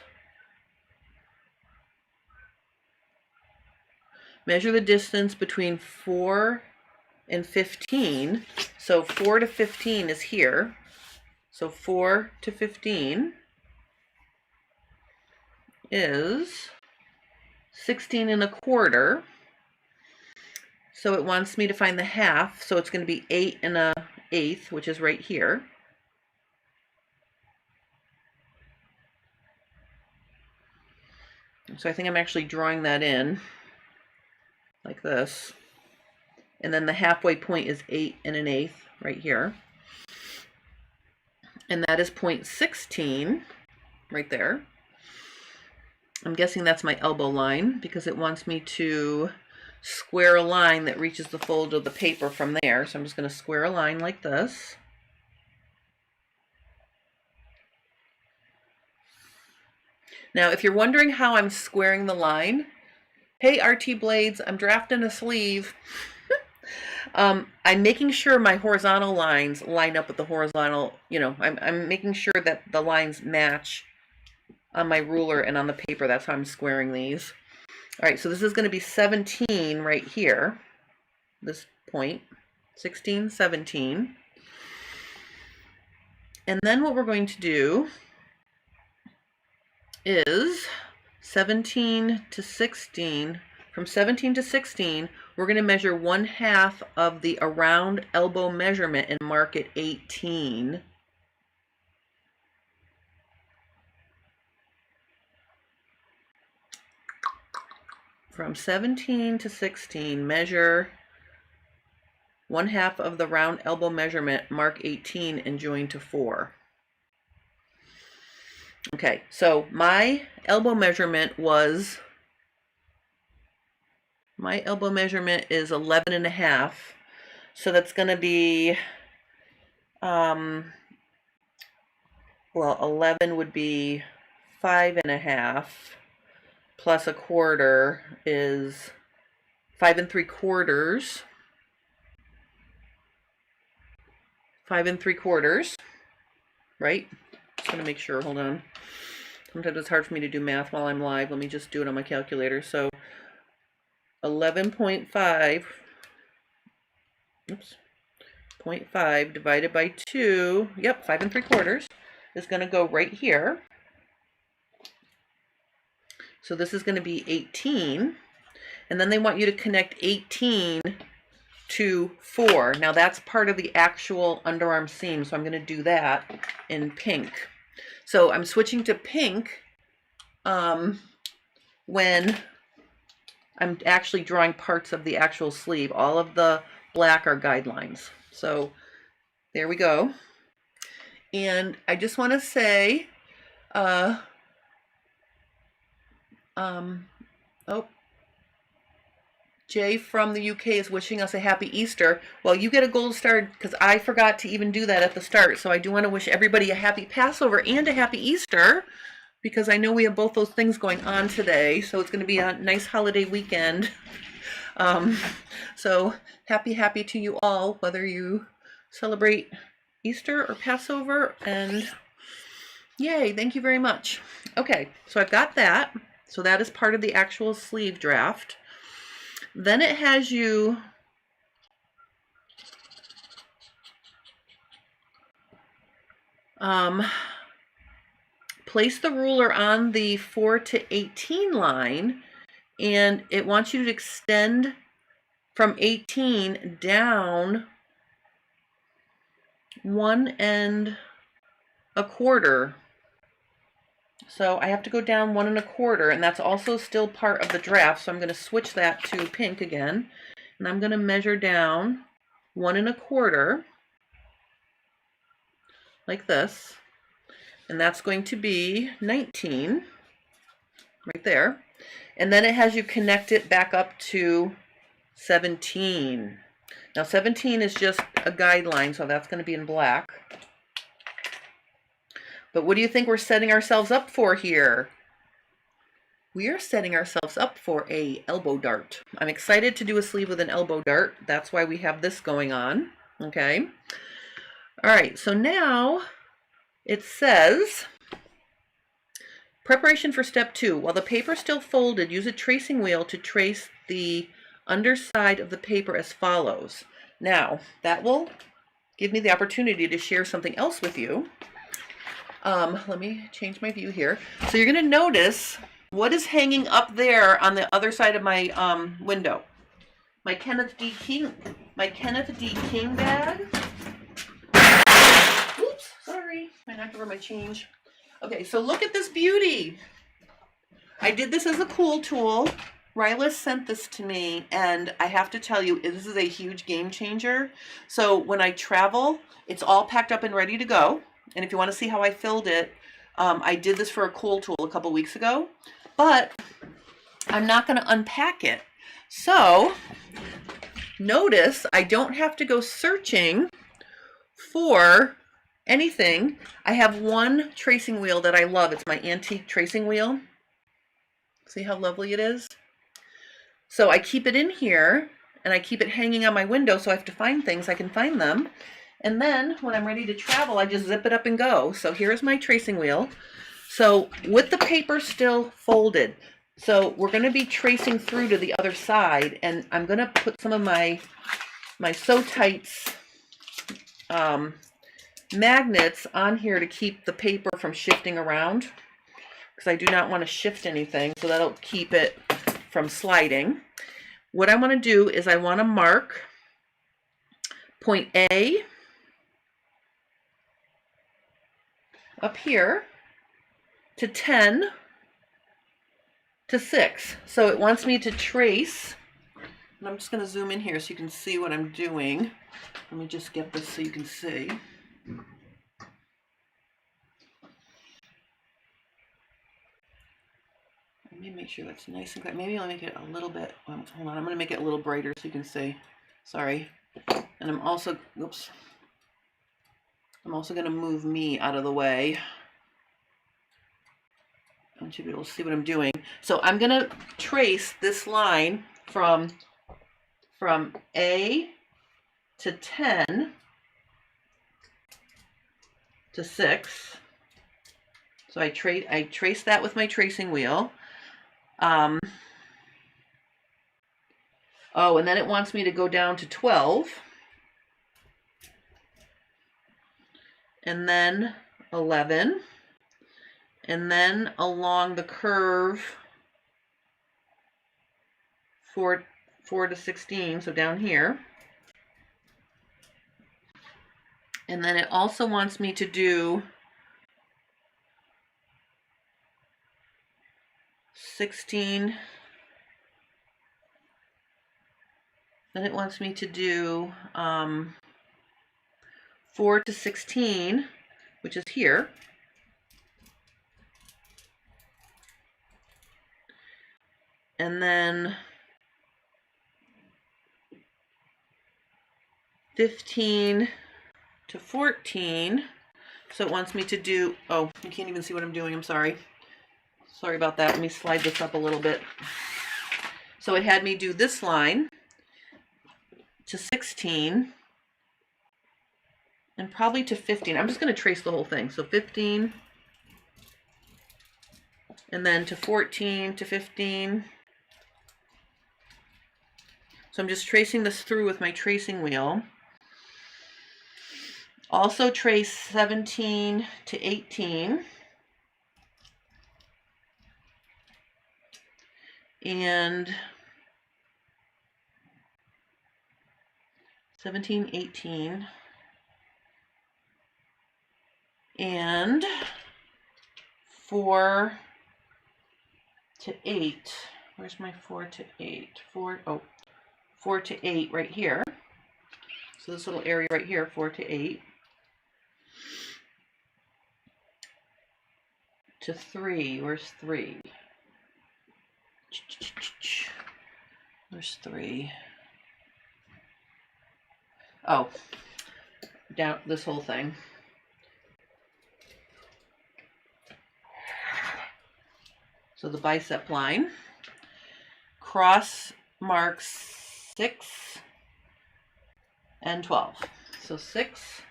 measure the distance between 4 and 15. So 4 to 15 is here. So 4 to 15 is 16 and a quarter. So it wants me to find the half. So it's going to be 8 and an eighth, which is right here. So I think I'm actually drawing that in like this. And then the halfway point is 8 and an eighth right here. And that is point 16 right there. I'm guessing that's my elbow line because it wants me to square a line that reaches the fold of the paper from there. So I'm just going to square a line like this. Now, if you're wondering how I'm squaring the line, hey, RT Blades, I'm drafting a sleeve. I'm making sure my horizontal lines line up with the horizontal, I'm making sure that the lines match on my ruler and on the paper. That's how I'm squaring these. All right, so this is going to be 17 right here, this point, 16, 17. And then what we're going to do is 17 to 16. From 17 to 16, we're going to measure 1/2 of the around elbow measurement and mark it 18. From 17 to 16, measure 1/2 of the round elbow measurement, mark 18, and join to 4. Okay, so my elbow measurement is 11 and a half. So that's going to be, 11 would be 5 and a half, plus a quarter is 5 3/4. 5 3/4, right? Just going to make sure, hold on. Sometimes it's hard for me to do math while I'm live. Let me just do it on my calculator. So 11.5, oops, 0.5 divided by 2, yep, 5 3/4 is going to go right here. So this is going to be 18. And then they want you to connect 18 to 4. Now that's part of the actual underarm seam, so I'm going to do that in pink. So I'm switching to pink when I'm actually drawing parts of the actual sleeve. All of the black are guidelines. So there we go. And I just want to say, Jay from the UK is wishing us a happy Easter. Well, you get a gold star because I forgot to even do that at the start. So I do want to wish everybody a happy Passover and a happy Easter because I know we have both those things going on today. So it's going to be a nice holiday weekend. So happy to you all, whether you celebrate Easter or Passover. And yay, thank you very much. Okay, so I've got that. So that is part of the actual sleeve draft. Then it has you place the ruler on the 4 to 18 line, and it wants you to extend from 18 down one end 1/4. So I have to go down 1 1/4, and that's also still part of the draft. So I'm going to switch that to pink again, and I'm going to measure down 1 1/4 like this, and that's going to be 19 right there. And then it has you connect it back up to 17. Now 17 is just a guideline, so that's going to be in black. But what do you think we're setting ourselves up for here? We are setting ourselves up for a elbow dart. I'm excited to do a sleeve with an elbow dart. That's why we have this going on. Okay. All right, so now it says, preparation for step 2. While the paper is still folded, use a tracing wheel to trace the underside of the paper as follows. Now, that will give me the opportunity to share something else with you. Let me change my view here. So you're going to notice what is hanging up there on the other side of my window. My Kenneth D. King bag. Oops, sorry. I knocked over my change. Okay, so look at this beauty. I did this as a cool tool. Ryla sent this to me, and I have to tell you, this is a huge game changer. So when I travel, it's all packed up and ready to go. And if you want to see how I filled it, I did this for a cool tool a couple weeks ago, but I'm not going to unpack it. So notice I don't have to go searching for anything. I have one tracing wheel that I love. It's my antique tracing wheel. See how lovely it is? So I keep it in here, and I keep it hanging on my window, so I have to find things, I can find them. And then when I'm ready to travel, I just zip it up and go. So here's my tracing wheel. So with the paper still folded, so we're going to be tracing through to the other side, and I'm going to put some of my Sew Tights magnets on here to keep the paper from shifting around, because I do not want to shift anything, so that'll keep it from sliding. What I want to do is I want to mark point A up here to 10 to 6. So it wants me to trace, and I'm just going to zoom in here so you can see what I'm doing. Let me just get this so you can see. Let me make sure that's nice and clear. Maybe I'll make it a little bit, hold on, I'm going to make it a little brighter so you can see. Sorry. And I'm also, oops. I'm also going to move me out of the way. I want you to be able to see what I'm doing. So I'm going to trace this line from A to 10 to 6. So I trace that with my tracing wheel. Oh, and then it wants me to go down to 12. And then 11, and then along the curve 4 to 16, so down here. And then it also wants me to do 16, then it wants me to do 4 to 16, which is here. And then 15 to 14. So it wants me to do, oh, you can't even see what I'm doing. I'm sorry. Sorry about that. Let me slide this up a little bit. So it had me do this line to 16. And probably to 15. I'm just going to trace the whole thing. So 15, and then to 14, to 15. So I'm just tracing this through with my tracing wheel. Also trace 17 to 18. And 17, 18. and 4 to 8. Where's my 4 to 8? 4 to 8 right here. So this little area right here, 4 to 8. To 3. Where's 3? Where's 3? Oh, down this whole thing. So the bicep line. Cross marks 6 and 12. So 6,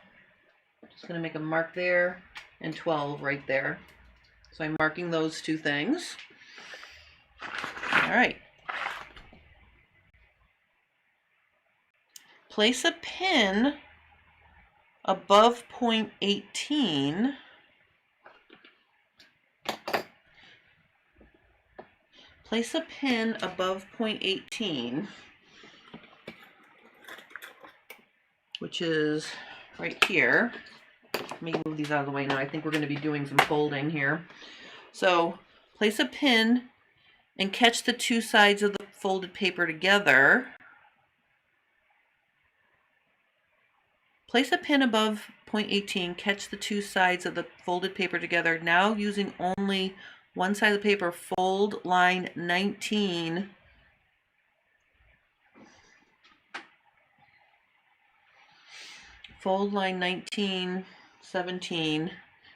just going to make a mark there, and 12 right there. So I'm marking those two things. All right. Place a pin above point 18. Place a pin above point 18, which is right here. Let me move these out of the way now. I think we're going to be doing some folding here. So place a pin and catch the two sides of the folded paper together. Place a pin above point 18, catch the two sides of the folded paper together. Now using only one side of the paper, fold line 19 fold line 19, 17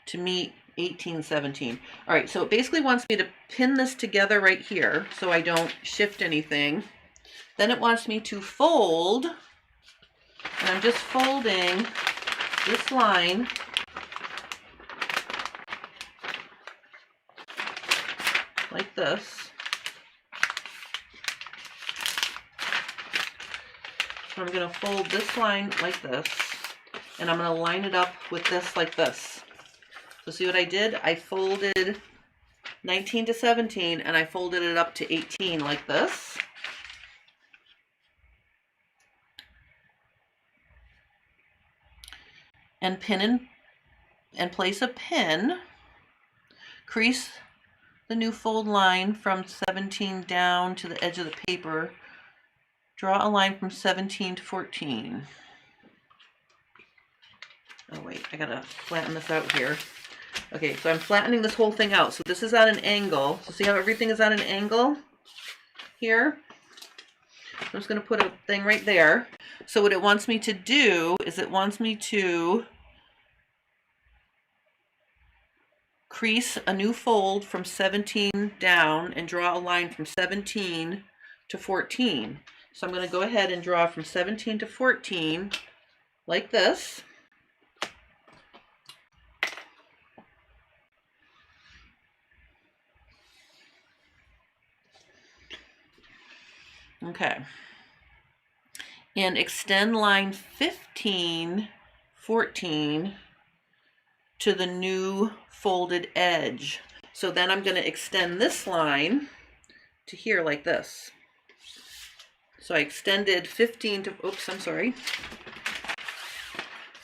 to meet 18, 17. All right, so it basically wants me to pin this together right here so I don't shift anything. Then it wants me to fold, and I'm just folding this line like this. So I'm going to fold this line like this, and I'm going to line it up with this like this. So see what I did? I folded 19 to 17, and I folded it up to 18 like this. And pin in, and place a pin, crease the new fold line from 17 down to the edge of the paper. Draw a line from 17 to 14. Oh wait, I gotta flatten this out here. Okay, so I'm flattening this whole thing out. So this is at an angle. So see how everything is at an angle here? I'm just gonna put a thing right there. So what it wants me to do is it wants me to crease a new fold from 17 down and draw a line from 17 to 14. So I'm going to go ahead and draw from 17 to 14 like this. Okay. And extend line 15, 14 to the new folded edge. So then I'm going to extend this line to here like this. So I extended 15 to, oops, I'm sorry.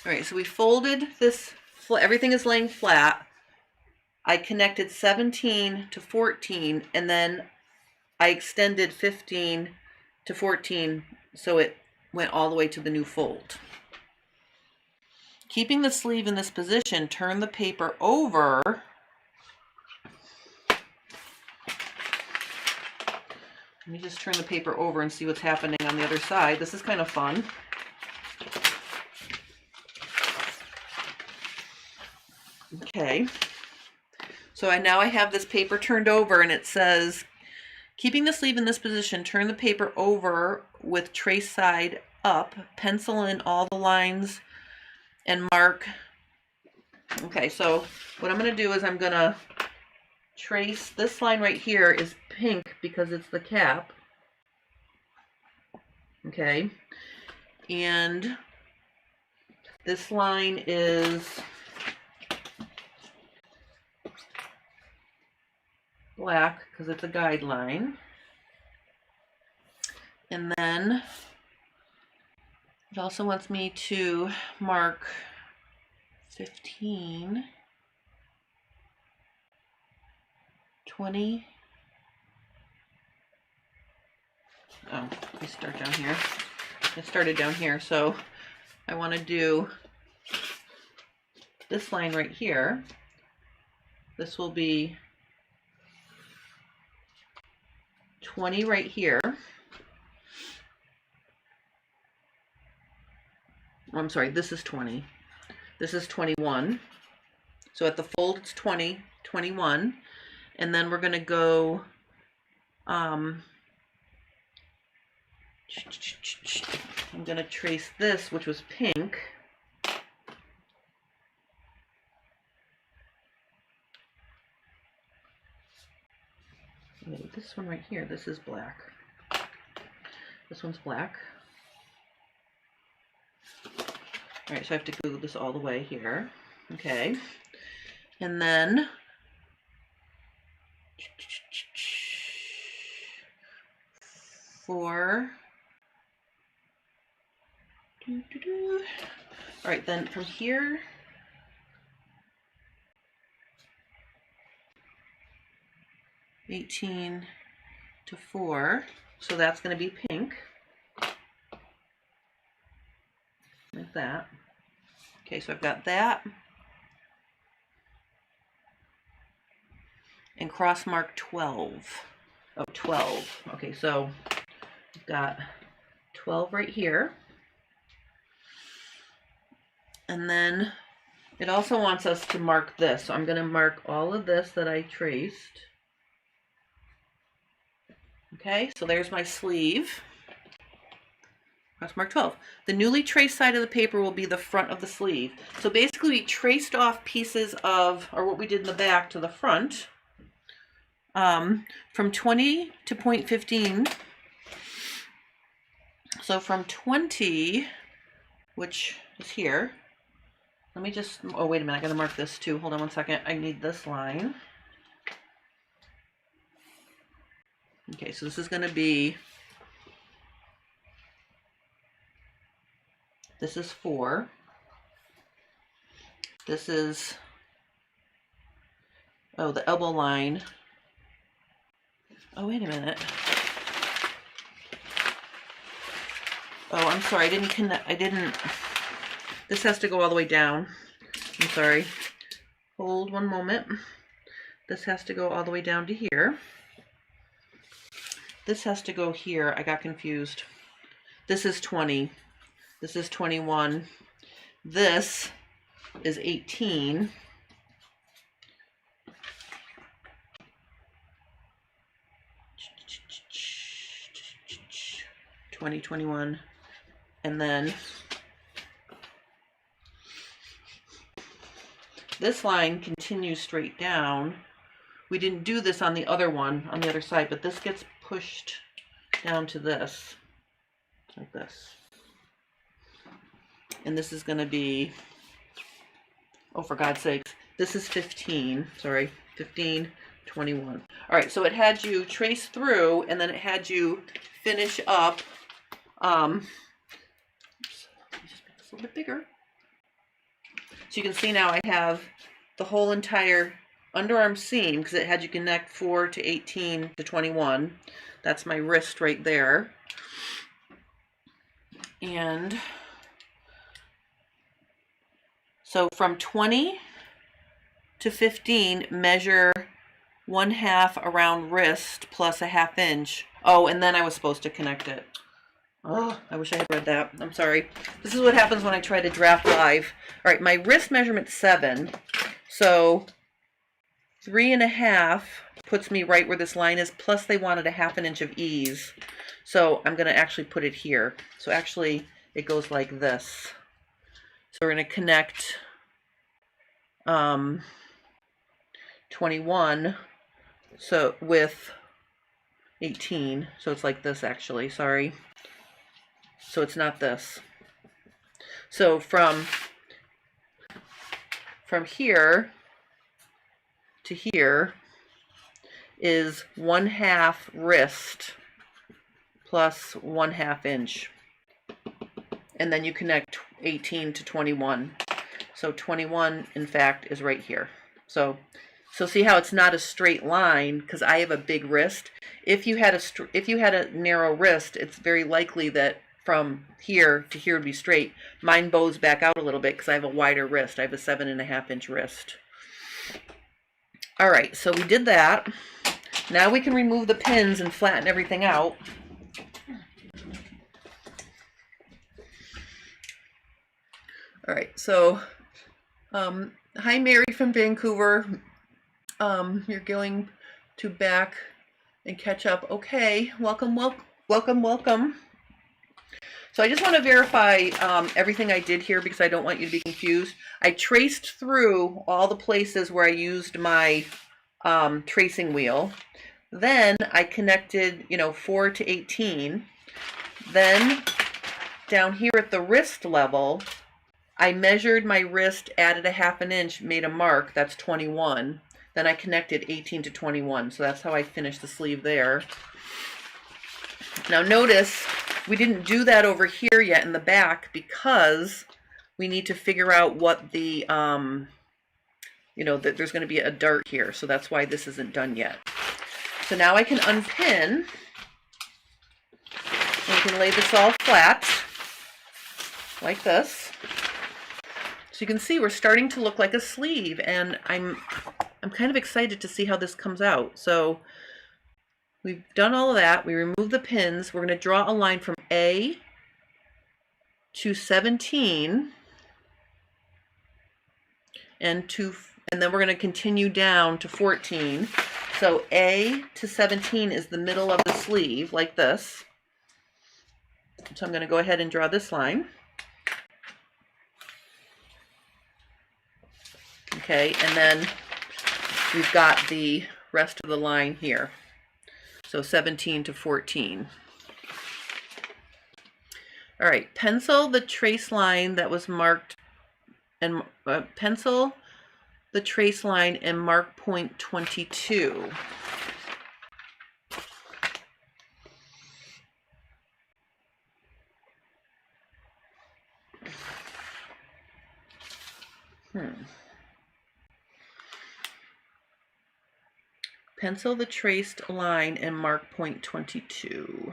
All right, so we folded this, everything is laying flat. I connected 17 to 14, and then I extended 15 to 14, so it went all the way to the new fold. Keeping the sleeve in this position, turn the paper over. Let me just turn the paper over and see what's happening on the other side. This is kind of fun. Okay. So now I have this paper turned over, and it says, keeping the sleeve in this position, turn the paper over with trace side up, pencil in all the lines, and mark. Okay, so what I'm going to do is I'm going to trace this line right here is pink because it's the cap. Okay, and this line is black because it's a guideline. And then it also wants me to mark 15 20. Oh, we start down here. I started down here, so I want to do this line right here. This will be 20 right here. Oh, I'm sorry, this is 20. This is 21. So at the fold it's 20, 21. And then we're going to go I'm going to trace this, which was pink. Wait, this one right here, this is black. This one's black. All right, so I have to glue this all the way here. Okay. And then for all right, then from here (18 to 4), so that's going to be pink, like that. Okay, so I've got that, and cross mark 12. Oh, 12. Okay, so I've got 12 right here. And then it also wants us to mark this. So I'm going to mark all of this that I traced. Okay, so there's my sleeve. Cross mark 12. The newly traced side of the paper will be the front of the sleeve. So basically we traced off pieces of, or what we did in the back to the front. From 20 to point 15. So from 20, which is here, let me just, oh wait a minute, I gotta mark this too. Hold on one second. I need this line. Okay, so this is gonna be, this is 4. This is, oh, the elbow line. Oh, wait a minute. Oh, I'm sorry, I didn't connect, this has to go all the way down. I'm sorry. Hold one moment. This has to go all the way down to here. This has to go here. I got confused. This is 20. This is 21. This is 18. (20, 21), and then this line continues straight down. We didn't do this on the other one, on the other side, but this gets pushed down to this, like this. And this is going to be, oh, for God's sakes, this is 15, sorry, 15, 21. All right, so it had you trace through, and then it had you finish up. Let me just make this a little bit bigger. So you can see now I have the whole entire underarm seam, because it had you connect 4 to 18 to 21. That's my wrist right there. And so from 20 to 15, measure 1/2 around wrist plus 1/2 inch. Oh, and then I was supposed to connect it. Oh, I wish I had read that. I'm sorry. This is what happens when I try to draft live. All right, my wrist measurement's 7. So 3.5 puts me right where this line is, plus they wanted 1/2 inch of ease. So I'm going to actually put it here. So actually it goes like this. So we're going to connect 21 so with 18. So it's like this actually, sorry. So it's not this. So from here to here is 1/2 wrist plus 1/2 inch. And then you connect 18 to 21. So 21, in fact, is right here. So So see how it's not a straight line because I have a big wrist. If you had a narrow wrist, it's very likely that from here to here would be straight. Mine bows back out a little bit because I have a wider wrist. I have a 7.5-inch wrist. All right, so we did that. Now we can remove the pins and flatten everything out. All right, so hi Mary from Vancouver. You're going to back and catch up. Okay, welcome. So I just want to verify everything I did here because I don't want you to be confused. I traced through all the places where I used my tracing wheel. Then I connected, 4 to 18. Then down here at the wrist level, I measured my wrist, added a 1/2 inch, made a mark. That's 21. Then I connected 18 to 21. So that's how I finished the sleeve there. Now notice we didn't do that over here yet in the back because we need to figure out what the, that there's going to be a dart here. So that's why this isn't done yet. So now I can unpin. And we can lay this all flat like this. So you can see we're starting to look like a sleeve, and I'm kind of excited to see how this comes out. So we've done all of that. We removed the pins. We're going to draw a line from A to 17 and then we're going to continue down to 14. So A to 17 is the middle of the sleeve, like this. So I'm going to go ahead and draw this line. Okay, and then we've got the rest of the line here. So 17 to 14. All right, pencil the trace line that was marked, and pencil the trace line and mark point 22. Pencil the traced line and mark point 22.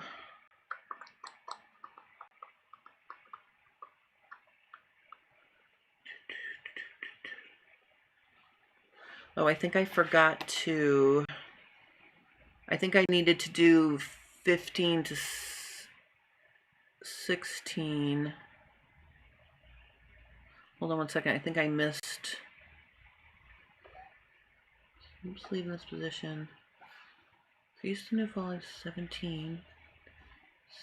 Oh, I think I forgot to, I think I needed to do 15 to 16. Hold on one second. I think I missed. Sleeve in this position. Crease the new fold 17.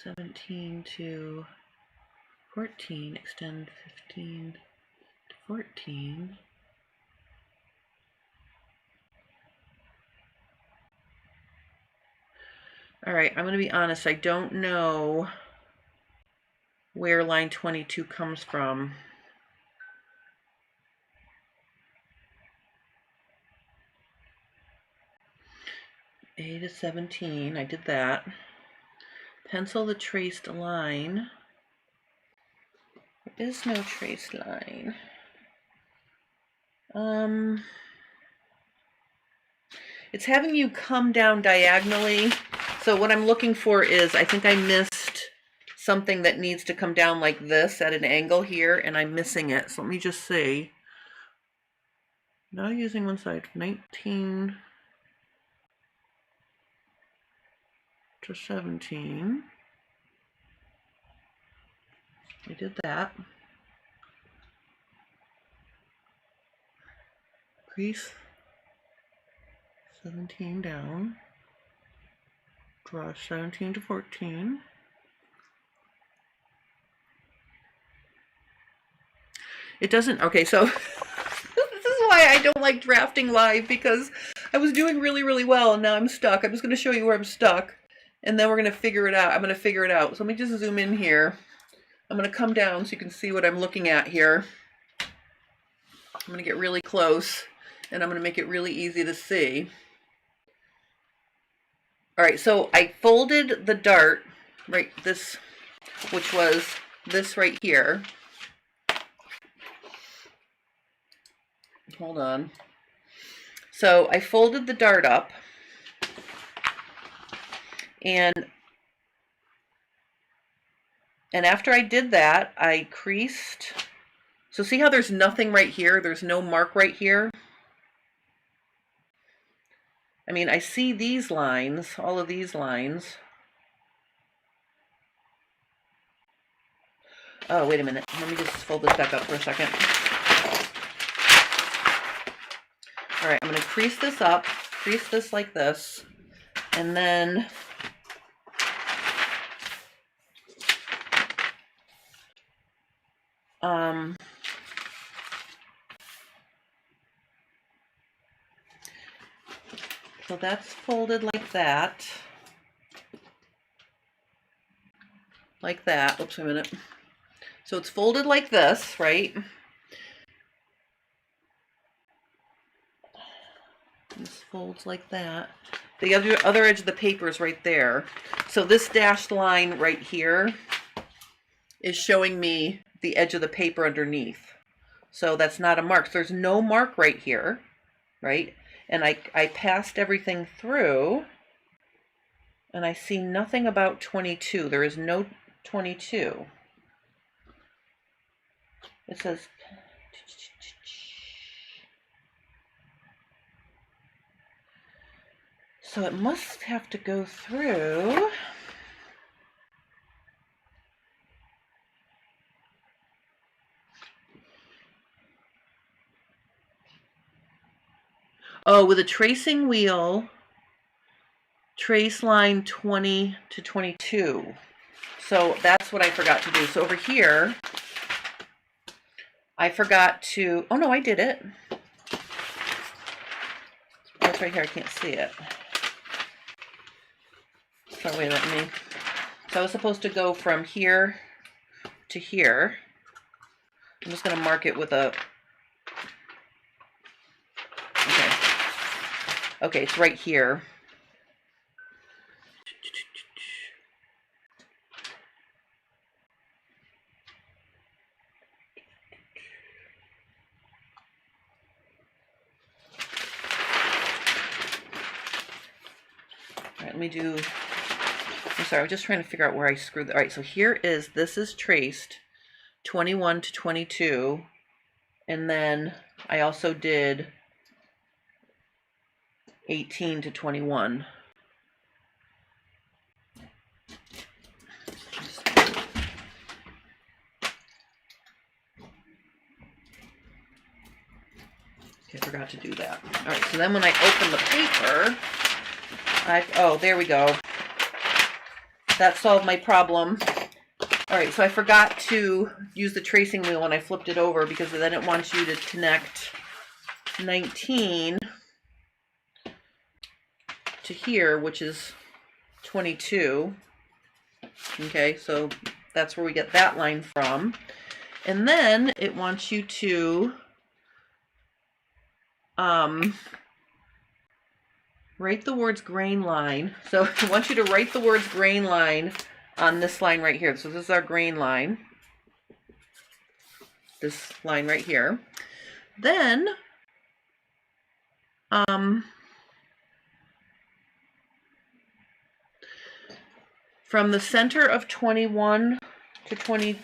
17 to 14. Extend 15 to 14. All right, I'm going to be honest. I don't know where line 22 comes from. A to 17, I did that. Pencil the traced line. There is no traced line. It's having you come down diagonally. So what I'm looking for is, I think I missed something that needs to come down like this at an angle here, and I'm missing it. So let me just see. Now using one side, 19 to 17. I did that. Crease 17 down. Draw 17 to 14. It doesn't, okay, so this is why I don't like drafting live, because I was doing really, really well and now I'm stuck. I'm just going to show you where I'm stuck and then we're going to figure it out. I'm going to figure it out. So let me just zoom in here. I'm going to come down so you can see what I'm looking at here. I'm going to get really close and I'm going to make it really easy to see. All right, so I folded the dart, right, this, which was this right here. Hold on. So I folded the dart up, and after I did that, I creased. So see how there's nothing right here? There's no mark right here. I mean, I see these lines, all of these lines. Oh, wait a minute. Let me just fold this back up for a second. All right, I'm going to crease this up, crease this like this, and then so that's folded like that. Like that. Oops, wait a minute. So it's folded like this, right? This folds like that. The other edge of the paper is right there. So this dashed line right here is showing me the edge of the paper underneath. So that's not a mark. So there's no mark right here, right? And I passed everything through, and I see nothing about 22. There is no 22. It says, so it must have to go through. Oh, with a tracing wheel, trace line 20 to 22. So that's what I forgot to do. So over here, I forgot to, oh no, I did it. That's right here, I can't see it. So wait, let me, so I was supposed to go from here to here. I'm just gonna mark it with a, okay, it's right here. All right, let me do, I'm sorry, I'm just trying to figure out where I screwed it. All right, so here is, this is traced 21 to 22, and then I also did 18 to 21. Okay, I forgot to do that. All right, so then when I open the paper, oh, there we go. That solved my problem. All right, so I forgot to use the tracing wheel when I flipped it over, because then it wants you to connect 19 to here, which is 22. Okay, so that's where we get that line from. And then it wants you to write the words grain line. So I want you to write the words grain line on this line right here. So this is our grain line. This line right here. Then from the center of 21 to 20,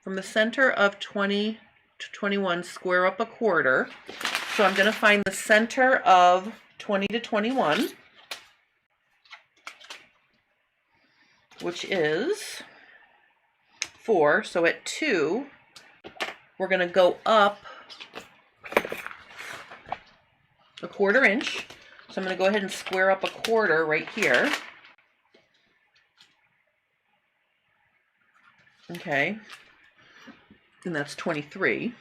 from the center of 20 to 21, square up a quarter. So I'm going to find the center of 20 to 21, which is 4. So at 2, we're going to go up a 1/4 inch. So I'm going to go ahead and square up a quarter right here. Okay. And that's 23.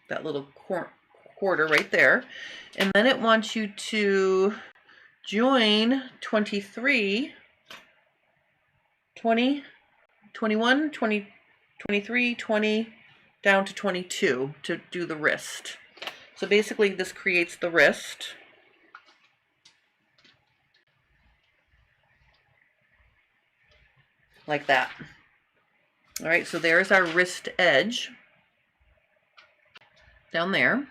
That little quarter right there. And then it wants you to join 23, 20, 21, 20, 23, 20, down to 22 to do the wrist. So basically this creates the wrist. Like that. All right, so there's our wrist edge down there.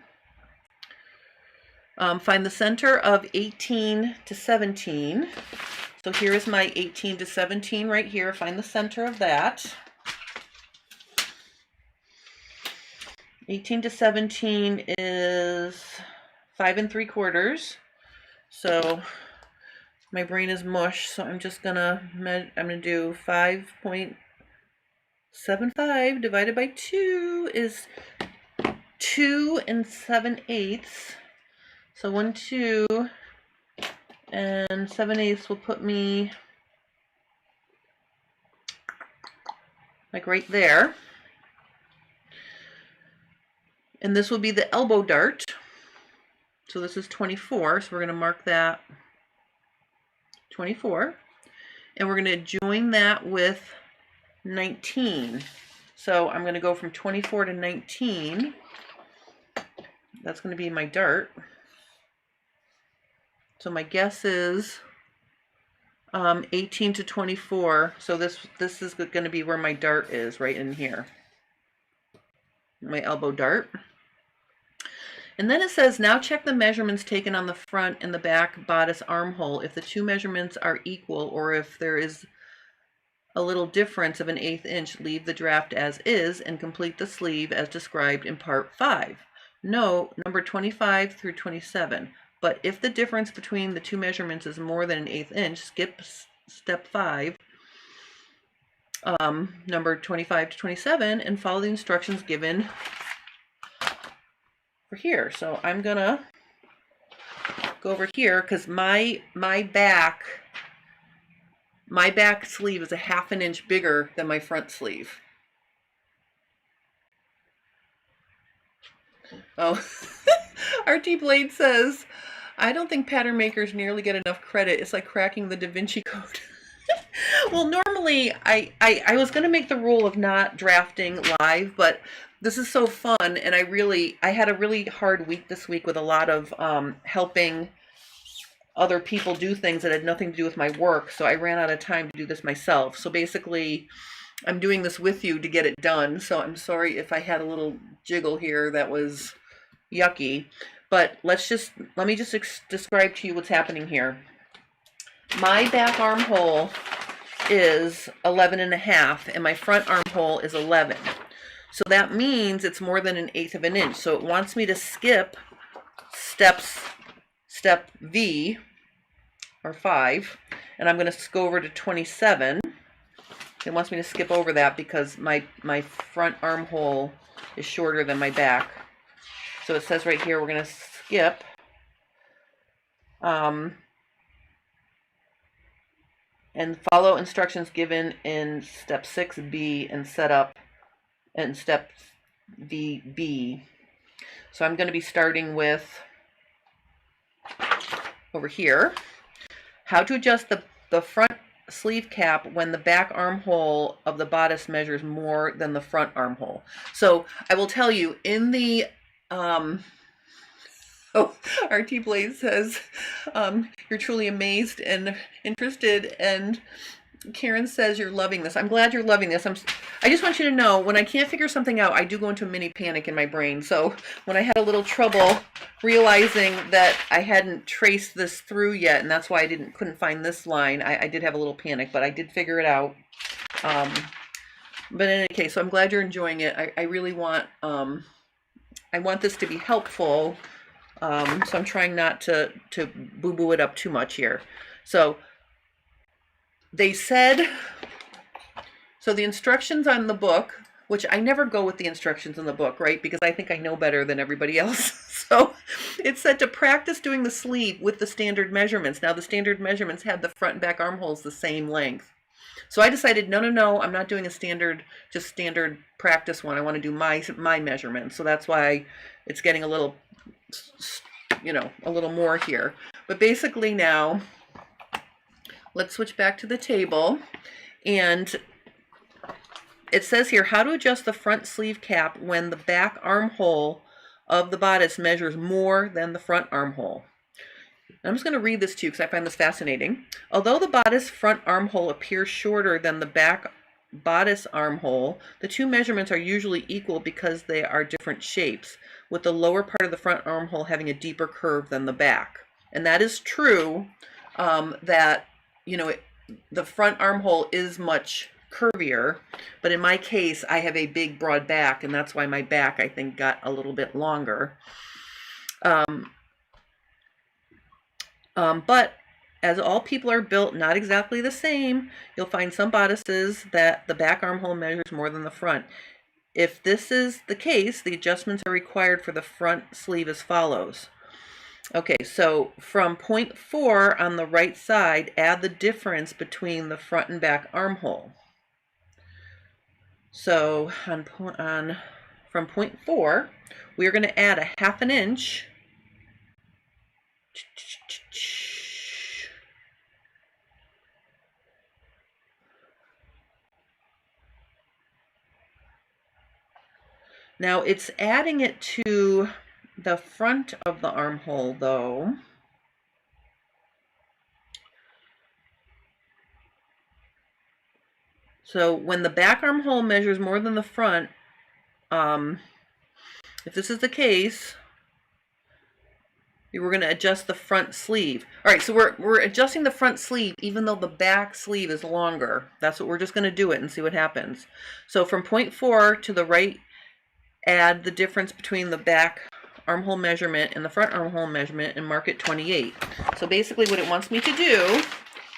Find the center of 18 to 17. So here is my 18 to 17 right here. Find the center of that. 18 to 17 is 5 3/4. So my brain is mush. So I'm just gonna do 5.75 divided by 2 is 2 7/8. So 1 2 and 7/8 will put me like right there. And this will be the elbow dart. So this is 24. So we're going to mark that 24. And we're going to join that with 19. So I'm going to go from 24 to 19. That's going to be my dart. So my guess is 18 to 24. So this is going to be where my dart is, right in here. My elbow dart. And then it says, now check the measurements taken on the front and the back bodice armhole. If the two measurements are equal, or if there is a little difference of an 1/8 inch, leave the draft as is and complete the sleeve as described in part 5. Note number 25 through 27. But if the difference between the two measurements is more than an 1/8 inch, skip step 5, number 25 to 27, and follow the instructions given for here. So I'm gonna go over here because my back sleeve is a 1/2 inch bigger than my front sleeve. Oh, RT Blade says, I don't think pattern makers nearly get enough credit. It's like cracking the Da Vinci Code. Well, normally I was going to make the rule of not drafting live, but this is so fun, and I had a really hard week this week with a lot of helping other people do things that had nothing to do with my work, so I ran out of time to do this myself. So basically, I'm doing this with you to get it done, so I'm sorry if I had a little jiggle here that was yucky, but let me just describe to you what's happening here. My back armhole is 11.5 and my front armhole is 11. So that means it's more than an 1/8 of an inch. So it wants me to skip step V or 5, and I'm going to go over to 27. It wants me to skip over that because my front armhole is shorter than my back. So it says right here we're going to skip and follow instructions given in step 6B and set up in step VB. So I'm going to be starting with over here, how to adjust the front sleeve cap when the back armhole of the bodice measures more than the front armhole. So I will tell you in the oh, RT Blaze says, you're truly amazed and interested, and Karen says you're loving this. I'm glad you're loving this. I just want you to know, when I can't figure something out, I do go into a mini panic in my brain. So when I had a little trouble realizing that I hadn't traced this through yet, and that's why I couldn't find this line, I did have a little panic, but I did figure it out. But in any case, so I'm glad you're enjoying it. I really want, I want this to be helpful. So I'm trying not to boo-boo it up too much here. So they said, so the instructions on the book, which I never go with the instructions in the book, right? Because I think I know better than everybody else. So it said to practice doing the sleeve with the standard measurements. Now the standard measurements had the front and back armholes the same length. So I decided, no, I'm not doing a standard practice one. I want to do my measurements. So that's why it's getting a little, a little more here. But basically now, let's switch back to the table. And it says here, how to adjust the front sleeve cap when the back armhole of the bodice measures more than the front armhole. I'm just going to read this to you because I find this fascinating. Although the bodice front armhole appears shorter than the back bodice armhole, the two measurements are usually equal because they are different shapes. with the lower part of the front armhole having a deeper curve than the back. And that is true, that, you know, the front armhole is much curvier, but in my case, I have a big broad back, and that's why my back, I think, got a little bit longer. But as all people are built not exactly the same, you'll find some bodices that the back armhole measures more than the front. If this is the case, the adjustments are required for the front sleeve as follows. Okay, so from point 4 on the right side, add the difference between the front and back armhole. So from point 4, we are going to add a 1/2 inch. Now it's adding it to the front of the armhole though. So when the back armhole measures more than the front, if this is the case, we're going to adjust the front sleeve. All right, so we're adjusting the front sleeve even though the back sleeve is longer. That's what we're just going to do it and see what happens. So from point 4 to the right, add the difference between the back armhole measurement and the front armhole measurement and mark it 28. So basically what it wants me to do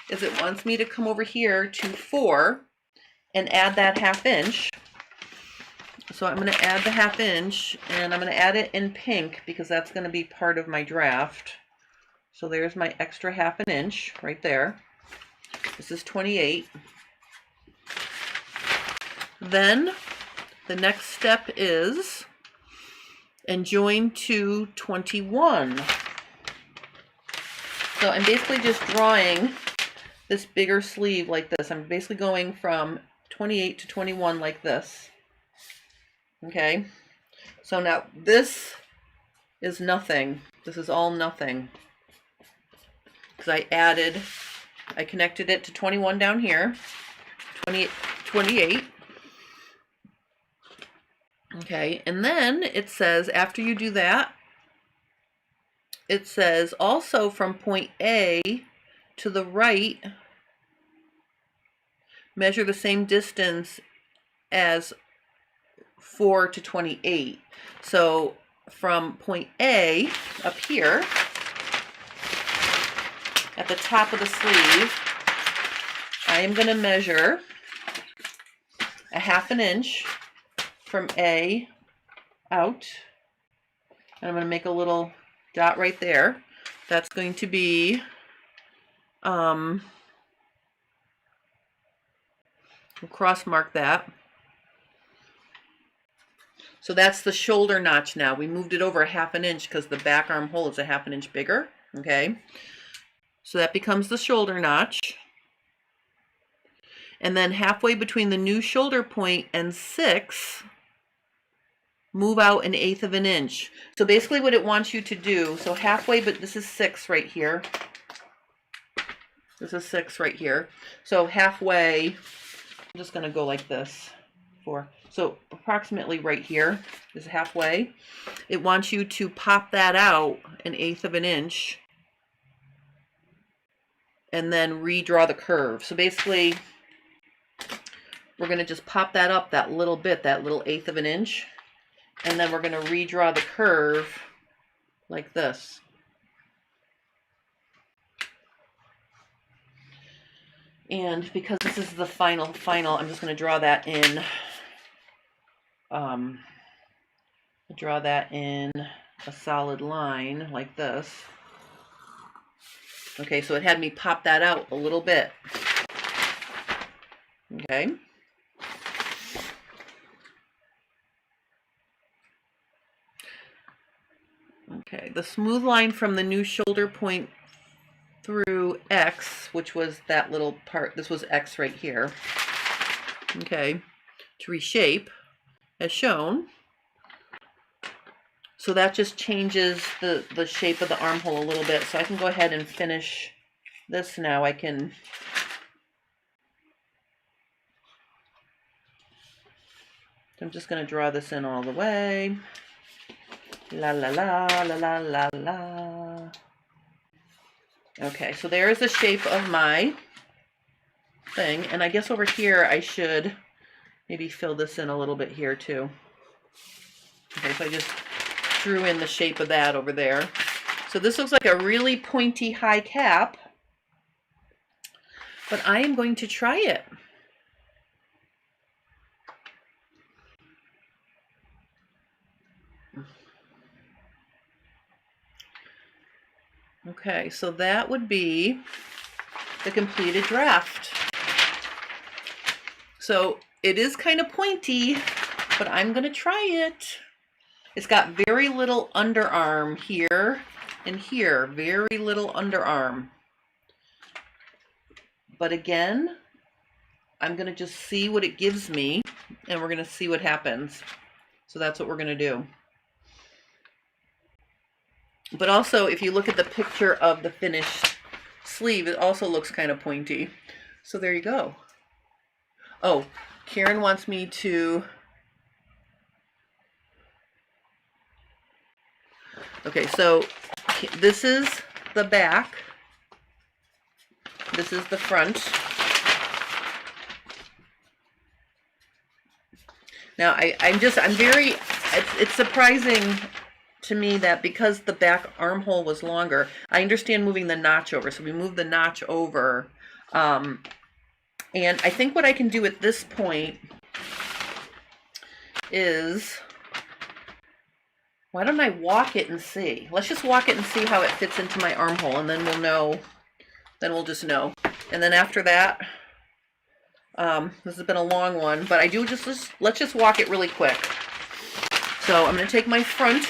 is it wants me to come over here to 4 and add that 1/2 inch. So I'm going to add the 1/2 inch, and I'm going to add it in pink because that's going to be part of my draft. So there's my extra 1/2 inch right there. This is 28. Then the next step is and join to 21. So I'm basically just drawing this bigger sleeve like this. I'm basically going from 28 to 21 like this. Okay, so now this is nothing. This is all nothing because I connected it to 21 down here, 28. Okay, and then it says after you do that, it says also from point A to the right, measure the same distance as 4 to 28. So from point A up here at the top of the sleeve, I am going to measure a 1/2 inch from A out, and I'm going to make a little dot right there. That's going to be we'll cross mark that. So that's the shoulder notch now. We moved it over a 1/2 inch because the back armhole is a 1/2 inch bigger. Okay, so that becomes the shoulder notch. And then halfway between the new shoulder point and 6, move out 1/8 of an inch. So basically what it wants you to do, so halfway, but this is 6 right here. This is 6 right here. So halfway, I'm just going to go like this. 4. So approximately right here is halfway. It wants you to pop that out 1/8 of an inch and then redraw the curve. So basically, we're going to just pop that up that little bit, that little 1/8 of an inch, and then we're going to redraw the curve like this. And because this is the final, I'm just going to draw that in. Draw that in a solid line like this. Okay, so it had me pop that out a little bit. Okay. Okay, the smooth line from the new shoulder point through X, which was that little part, this was X right here. Okay, to reshape as shown. So that just changes the shape of the armhole a little bit. So I can go ahead and finish this now. I'm just going to draw this in all the way. La la la la la la la. Okay, so there is the shape of my thing, and I guess over here I should maybe fill this in a little bit here too. Okay, so I just drew in the shape of that over there. So this looks like a really pointy high cap, but I am going to try it. Okay, so that would be the completed draft. So it is kind of pointy, but I'm going to try it. It's got very little underarm here and here, very little underarm. But again, I'm going to just see what it gives me, and we're going to see what happens. So that's what we're going to do. But also, if you look at the picture of the finished sleeve, it also looks kind of pointy. So there you go. Oh, Karen wants me to... Okay, so this is the back. This is the front. Now, it's surprising to me that because the back armhole was longer, I understand moving the notch over. So we moved the notch over. And I think what I can do at this point is, why don't I walk it and see? Let's just walk it and see how it fits into my armhole, and then we'll know. Then we'll just know. And then after that, this has been a long one, but let's just walk it really quick. So I'm going to take my front,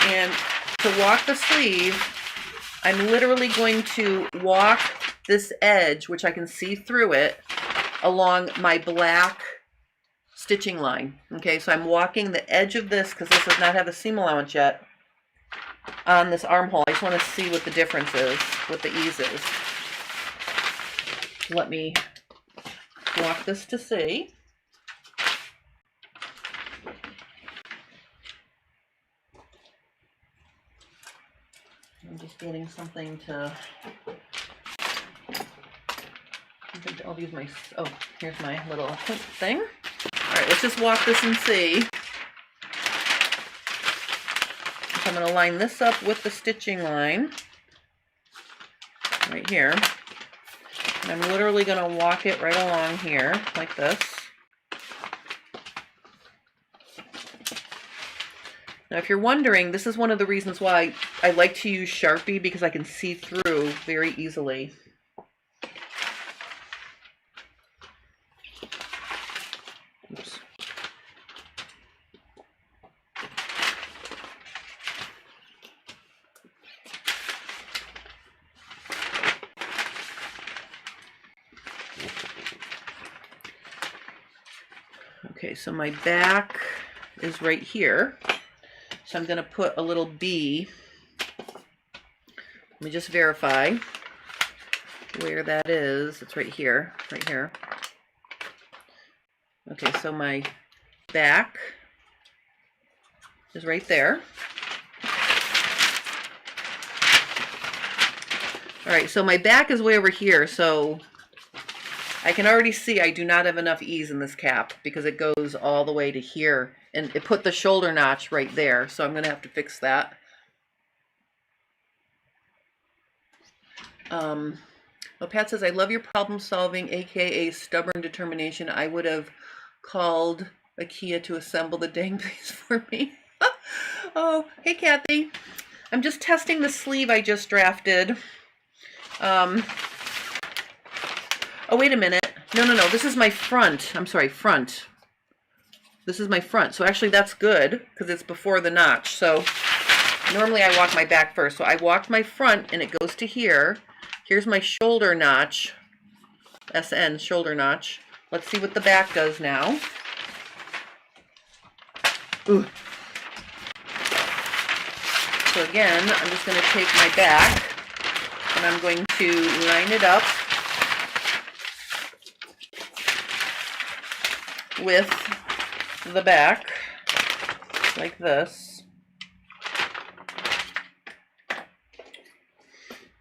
and to walk the sleeve, I'm literally going to walk this edge, which I can see through it, along my black stitching line. Okay, so I'm walking the edge of this, because this does not have a seam allowance yet, on this armhole. I just want to see what the difference is, what the ease is. Let me walk this to see. I'm just getting something to... I'll use my... Oh, here's my little thing. All right, let's just walk this and see. So I'm going to line this up with the stitching line right here. And I'm literally going to walk it right along here like this. Now, if you're wondering, this is one of the reasons why I like to use Sharpie, because I can see through very easily. Oops. Okay, so my back is right here. So I'm going to put a little B. Let me just verify where that is. It's right here, right here. Okay, so my back is right there. All right, so my back is way over here, so I can already see I do not have enough ease in this cap because it goes all the way to here, and it put the shoulder notch right there, so I'm going to have to fix that. Well, Pat says, I love your problem solving, aka stubborn determination. I would have called IKEA to assemble the dang piece for me. Oh, hey Kathy. I'm just testing the sleeve I just drafted. Oh, wait a minute. No, this is my front. I'm sorry, front. This is my front. So actually that's good because it's before the notch. So normally I walk my back first. So I walked my front and it goes to here. Here's my shoulder notch. SN, shoulder notch. Let's see what the back does now. Ooh. So again, I'm just going to take my back and I'm going to line it up with the back like this.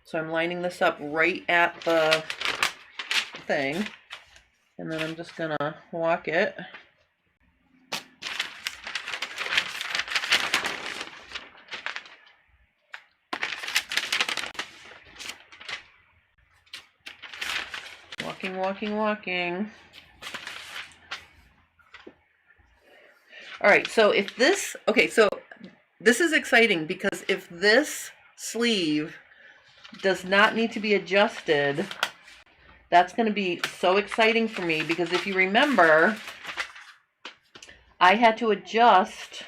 So I'm lining this up right at the thing, and then I'm just gonna walk it. Walking, walking, walking. All right, so if this, okay, so this is exciting because if this sleeve does not need to be adjusted, that's going to be so exciting for me, because if you remember, I had to adjust.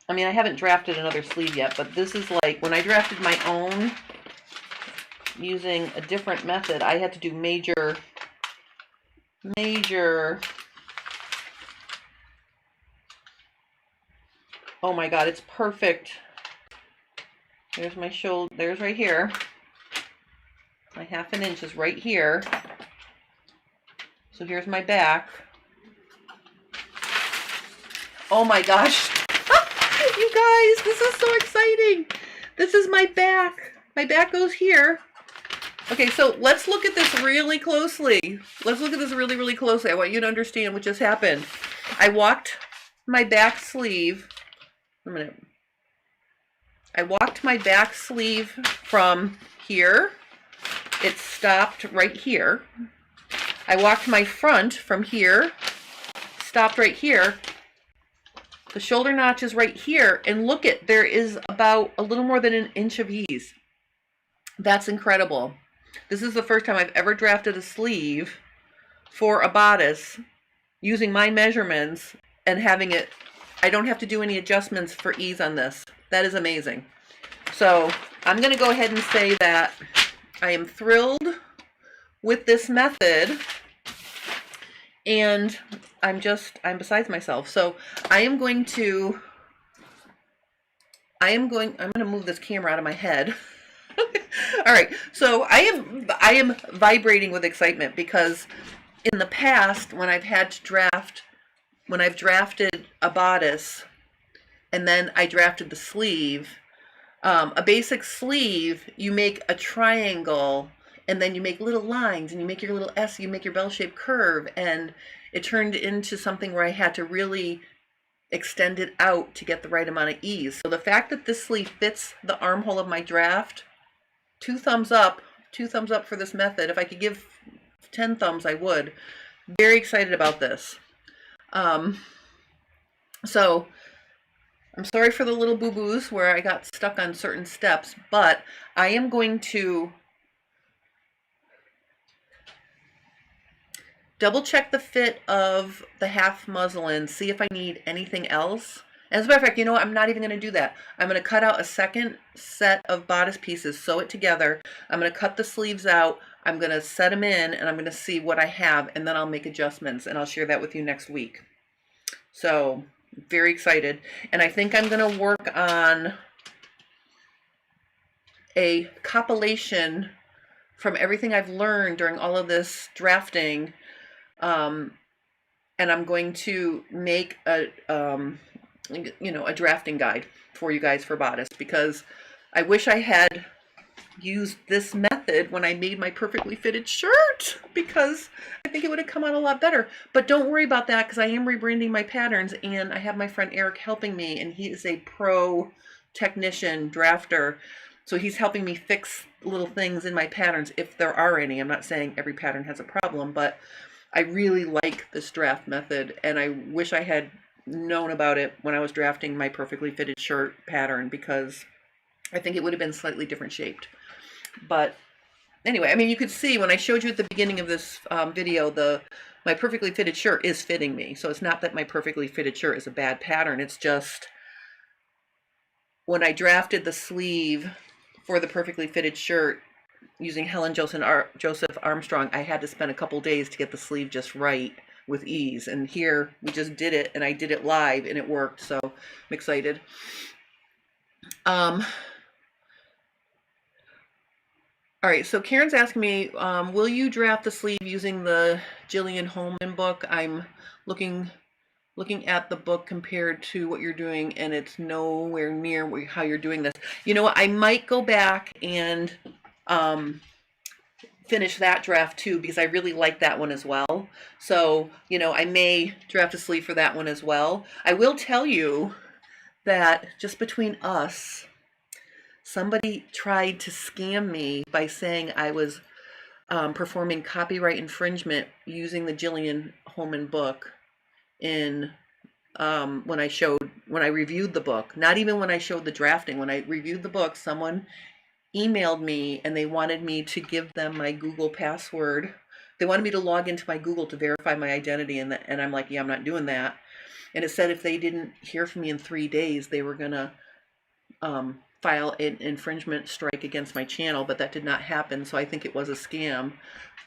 I mean, I haven't drafted another sleeve yet, but this is like when I drafted my own using a different method, I had to do major, oh my God, it's perfect. There's my shoulder, there's right here. My 1/2 inch is right here. So here's my back. Oh my gosh. You guys, this is so exciting. This is my back. My back goes here. Okay, so let's look at this really closely. Let's look at this really, really closely. I want you to understand what just happened. I walked my back sleeve. A minute. I walked my back sleeve from here. It stopped right here. I walked my front from here, stopped right here. The shoulder notch is right here, and look at, there is about a little more than 1 inch of ease. That's incredible. This is the first time I've ever drafted a sleeve for a bodice using my measurements and having it, I don't have to do any adjustments for ease on this. That is amazing. So I'm going to go ahead and say that I am thrilled with this method, and I'm besides myself. So I'm going to move this camera out of my head. All right, so I am vibrating with excitement, because in the past, when I've drafted a bodice and then I drafted the sleeve, a basic sleeve, you make a triangle and then you make little lines and you make your little S, you make your bell-shaped curve, and it turned into something where I had to really extend it out to get the right amount of ease. So the fact that this sleeve fits the armhole of my draft, 2 thumbs up for this method. If I could give 10 thumbs, I would. Very excited about this. So I'm sorry for the little boo-boos where I got stuck on certain steps, but I am going to double check the fit of the half muslin, see if I need anything else. As a matter of fact, you know what? I'm not even going to do that. I'm going to cut out a second set of bodice pieces, sew it together. I'm going to cut the sleeves out. I'm going to set them in, and I'm going to see what I have, and then I'll make adjustments, and I'll share that with you next week. So, very excited. And I think I'm going to work on a compilation from everything I've learned during all of this drafting, and I'm going to make a drafting guide for you guys for bodice, because I wish I had used this method when I made my perfectly fitted shirt, because I think it would have come out a lot better. But don't worry about that, because I am rebranding my patterns, and I have my friend Eric helping me, and he is a pro technician drafter, so he's helping me fix little things in my patterns if there are any. I'm not saying every pattern has a problem, but I really like this draft method, and I wish I had known about it when I was drafting my perfectly fitted shirt pattern, because I think it would have been slightly different shaped. But anyway, I mean, you could see when I showed you at the beginning of this video, my perfectly fitted shirt is fitting me. So it's not that my perfectly fitted shirt is a bad pattern. It's just when I drafted the sleeve for the perfectly fitted shirt using Helen Joseph Armstrong, I had to spend a couple days to get the sleeve just right with ease. And here we just did it, and I did it live, and it worked. So I'm excited. All right, so Karen's asking me, will you draft the sleeve using the Gullian Holman book? I'm looking looking at the book compared to what you're doing, and it's nowhere near how you're doing this. You know what? I might go back and finish that draft too, because I really like that one as well. So, you know, I may draft a sleeve for that one as well. I will tell you that just between us, somebody tried to scam me by saying I was performing copyright infringement using the Gullian Holman book in when I reviewed the book. Not even when I showed the drafting. When I reviewed the book, someone emailed me and they wanted me to give them my Google password. They wanted me to log into my Google to verify my identity, and I'm like, yeah, I'm not doing that. And it said if they didn't hear from me in 3 days, they were gonna file an infringement strike against my channel, but that did not happen, so I think it was a scam.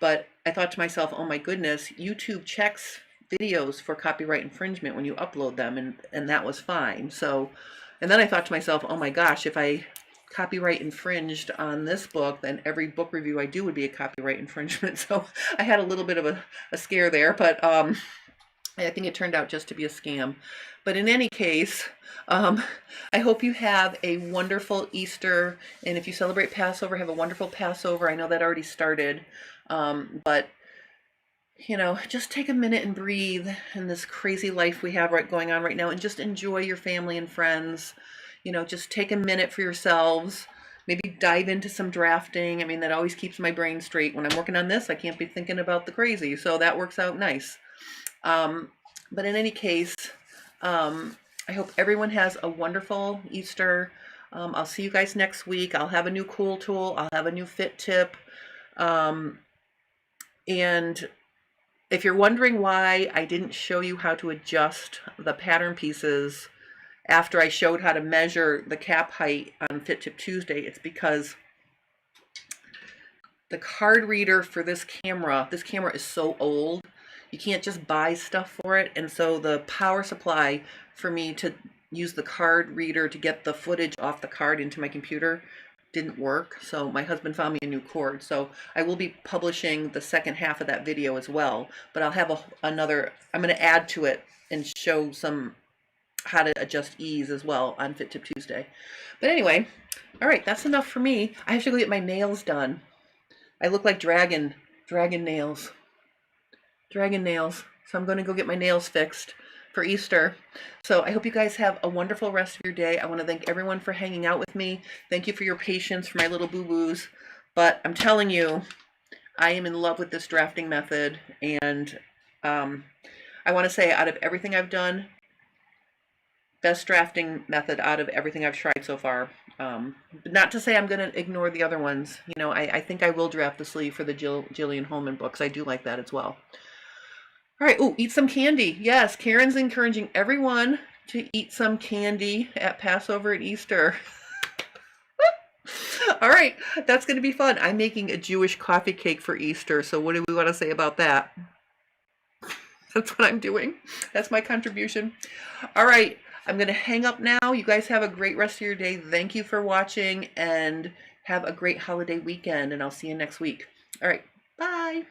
But I thought to myself, oh my goodness, YouTube checks videos for copyright infringement when you upload them, and that was fine. So, and then I thought to myself, oh my gosh, if I copyright infringed on this book, then every book review I do would be a copyright infringement. So I had a little bit of a scare there, but I think it turned out just to be a scam. But in any case, I hope you have a wonderful Easter, and if you celebrate Passover, have a wonderful Passover. I know that already started, but you know, just take a minute and breathe in this crazy life we have going on right now, and just enjoy your family and friends. You know, just take a minute for yourselves. Maybe dive into some drafting. I mean, that always keeps my brain straight. When I'm working on this, I can't be thinking about the crazy, so that works out nice. But in any case, I hope everyone has a wonderful Easter. I'll see you guys next week. I'll have a new cool tool. I'll have a new fit tip. And if you're wondering why I didn't show you how to adjust the pattern pieces after I showed how to measure the cap height on Fit Tip Tuesday, it's because the card reader for this camera is so old. You can't just buy stuff for it. And so the power supply for me to use the card reader to get the footage off the card into my computer didn't work. So my husband found me a new cord. So I will be publishing the second half of that video as well. But I'll have I'm going to add to it and show some how to adjust ease as well on Fit Tip Tuesday. But anyway, all right, that's enough for me. I have to go get my nails done. I look like dragon nails. Dragon nails. So I'm going to go get my nails fixed for Easter. So I hope you guys have a wonderful rest of your day. I want to thank everyone for hanging out with me. Thank you for your patience for my little boo-boos. But I'm telling you, I am in love with this drafting method. And I want to say, out of everything I've done, best drafting method out of everything I've tried so far. Not to say I'm going to ignore the other ones. You know, I think I will draft the sleeve for the Gullian Holman books. I do like that as well. All right. Oh, eat some candy. Yes, Karen's encouraging everyone to eat some candy at Passover and Easter. All right. That's going to be fun. I'm making a Jewish coffee cake for Easter. So what do we want to say about that? That's what I'm doing. That's my contribution. All right. I'm going to hang up now. You guys have a great rest of your day. Thank you for watching, and have a great holiday weekend, and I'll see you next week. All right. Bye.